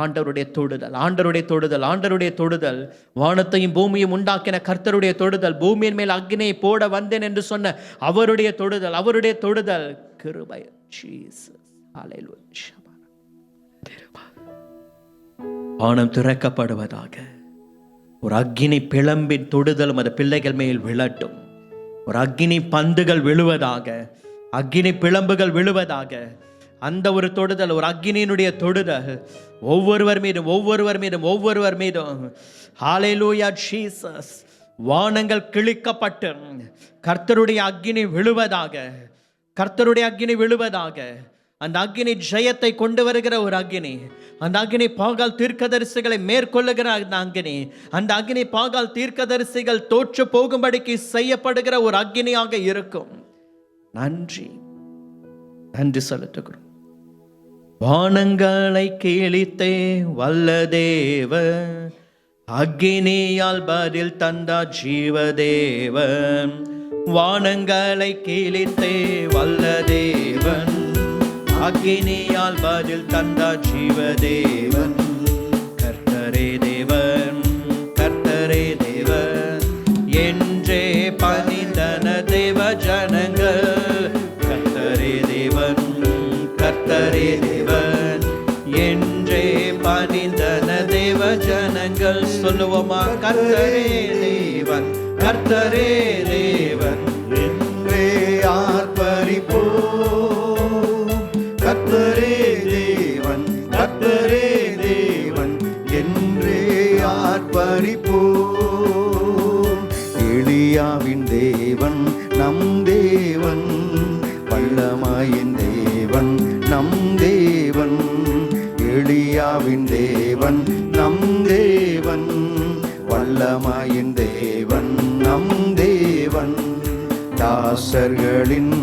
C: ஆண்டவருடைய தொடுதல், ஆண்டவருடைய தொடுதல், ஆண்டவருடைய தொடுதல். வானத்தையும் பூமியும் உண்டாக்கின கர்த்தருடைய தொடுதல். பூமியின் மேல் அக்னியை போட வந்தேன் என்று சொன்ன அவருடைய தொடுதல், அவருடைய தொடுதல். கிருபை ஜீசஸ். ஹல்லேலூயா. வானம் திறக்கப்படுவதாக. ஒரு அக்கினி பிளம்பின் தொடுதலும் அது பிள்ளைகள் மேல் விழட்டும். ஒரு அக்கினி பந்துகள் விழுவதாக, அக்கினி பிளம்புகள் விழுவதாக. அந்த ஒரு தொடுதல், ஒரு அக்கினியினுடைய தொடுதல் ஒவ்வொருவர் மீதும், ஒவ்வொருவர் மீதும், ஒவ்வொருவர் மீதும். ஹல்லேலூயா ஜீசஸ். வானங்கள் கிழிக்கப்பட்டு கர்த்தருடைய அக்கினி விழுவதாக, கர்த்தருடைய அக்கினி விழுவதாக. அந்த அக்கினி ஜெயத்தை கொண்டு வருகிற ஒரு அக்கினி. அந்த அக்கினி பாகால் தீர்க்கதரிசிகளை மேற்கொள்ளுகிற அந்த அக்கினி. அந்த அக்கினி பாகால் தீர்க்கதரிசிகள் தோற்று போகும்படிக்கு செய்யப்படுகிற ஒரு அக்கினியாக இருக்கும். நன்றி, நன்றி செலுத்துகிறோம். வானங்களை கிழித்தே வல்ல தேவ, அக்கினியால் பதில் தந்தா ஜீவதேவன். வானங்களை கிழித்தே வல்ல தேவன், அக்கினியால் பதில் தந்தா ஜீவதேவன். கர்த்தரே தேவன், கர்த்தரே தேவன் என்றே பணிந்தன தேவ ஜனங்கள். கர்த்தரே தேவன், கர்த்தரே தேவன் என்றே பணிந்தன தேவ ஜனங்கள். சொல்லுவோமா? கர்த்தரே தேவன், கர்த்தரே தேவன்
B: என்றே ஆர்ப்பரிப்போ. கர்த்தரே தேவன், கர்த்தரே தேவன் என்றே ஆர்ப்பரிப்போம். எலியாவின் தேவன் நம் தேவன், வல்லமையின் தேவன் நம் தேவன். எலியாவின் தேவன் நம் தேவன், வல்லமையின் தேவன் நம் தேவன். தாசர்களின்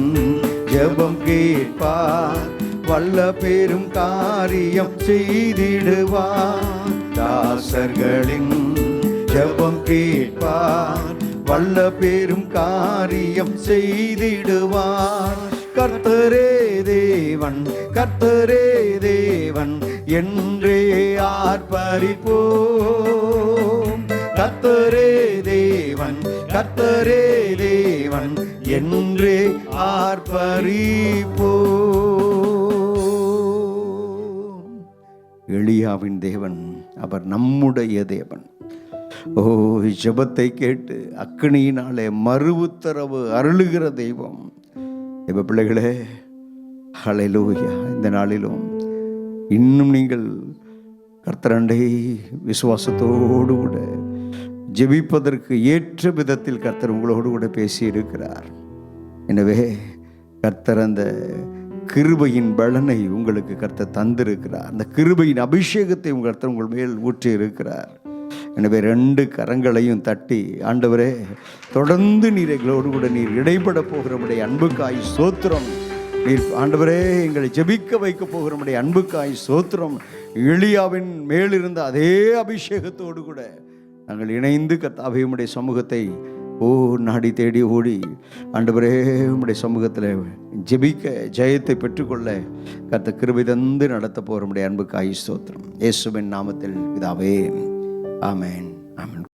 B: ஜெபம் கேட்பார், வல்ல பெரும் காரியம் செய்திடுவார். தாசர்களின் ஜெபம் கேட்பார், வல்ல பெரும் காரியம் செய்திடுவார். கர்த்தரே தேவன், கர்த்தரே தேவன் என்றே ஆர்ப்பரிப்போம். கர்த்தரே தேவன், கர்த்தரே தேவன் என்றே ஆர்ப்பரிப்போம். எலியாவின் தேவன் அவர் நம்முடைய தேவன். ஓ, ஜெபத்தை கேட்டு அக்கினியினாலே மறு உத்தரவு அருளுகிற தெய்வம். தேவ பிள்ளைகளே, ஹல்லேலூயா. இந்த நாளிலும் இன்னும் நீங்கள் கர்த்தரண்டை விசுவாசத்தோடு கூட ஜெபிப்பதற்கு ஏற்ற விதத்தில் கர்த்தர் உங்களோடு கூட பேசி இருக்கிறார். எனவே கர்த்தர் அந்த கிருபையின் பலனை உங்களுக்கு கர்த்தர் தந்திருக்கிறார். அந்த கிருபையின் அபிஷேகத்தை கர்த்தர் உங்கள் மேல் ஊற்றி இருக்கிறார். எனவே 2 கரங்களையும் தட்டி, ஆண்டவரே, தொடர்ந்து நீர் எங்களோடு கூட நீர் இடைப்பட போகிறமுடைய அன்புக்காய் ஸ்தோத்திரம். நீர் ஆண்டவரே எங்களை ஜெபிக்க வைக்க போகிறமுடைய அன்புக்காய் ஸ்தோத்திரம். எலியாவின் மேலிருந்த அதே அபிஷேகத்தோடு கூட நாங்கள் இணைந்து கர்த்தாவே உம்முடைய சமூகத்தை நாடி தேடி ஓடி ஆண்டவரே உம்முடைய சமூகத்தில் ஜெபிக்க ஜெயத்தை பெற்றுக்கொள்ள கர்த்தர் கிருபை தந்து நடத்த போகிறமுடைய அன்புக்காய் ஸ்தோத்திரம். இயேசுவின் நாமத்தில் பிதாவே, ஆமென், ஆமென்.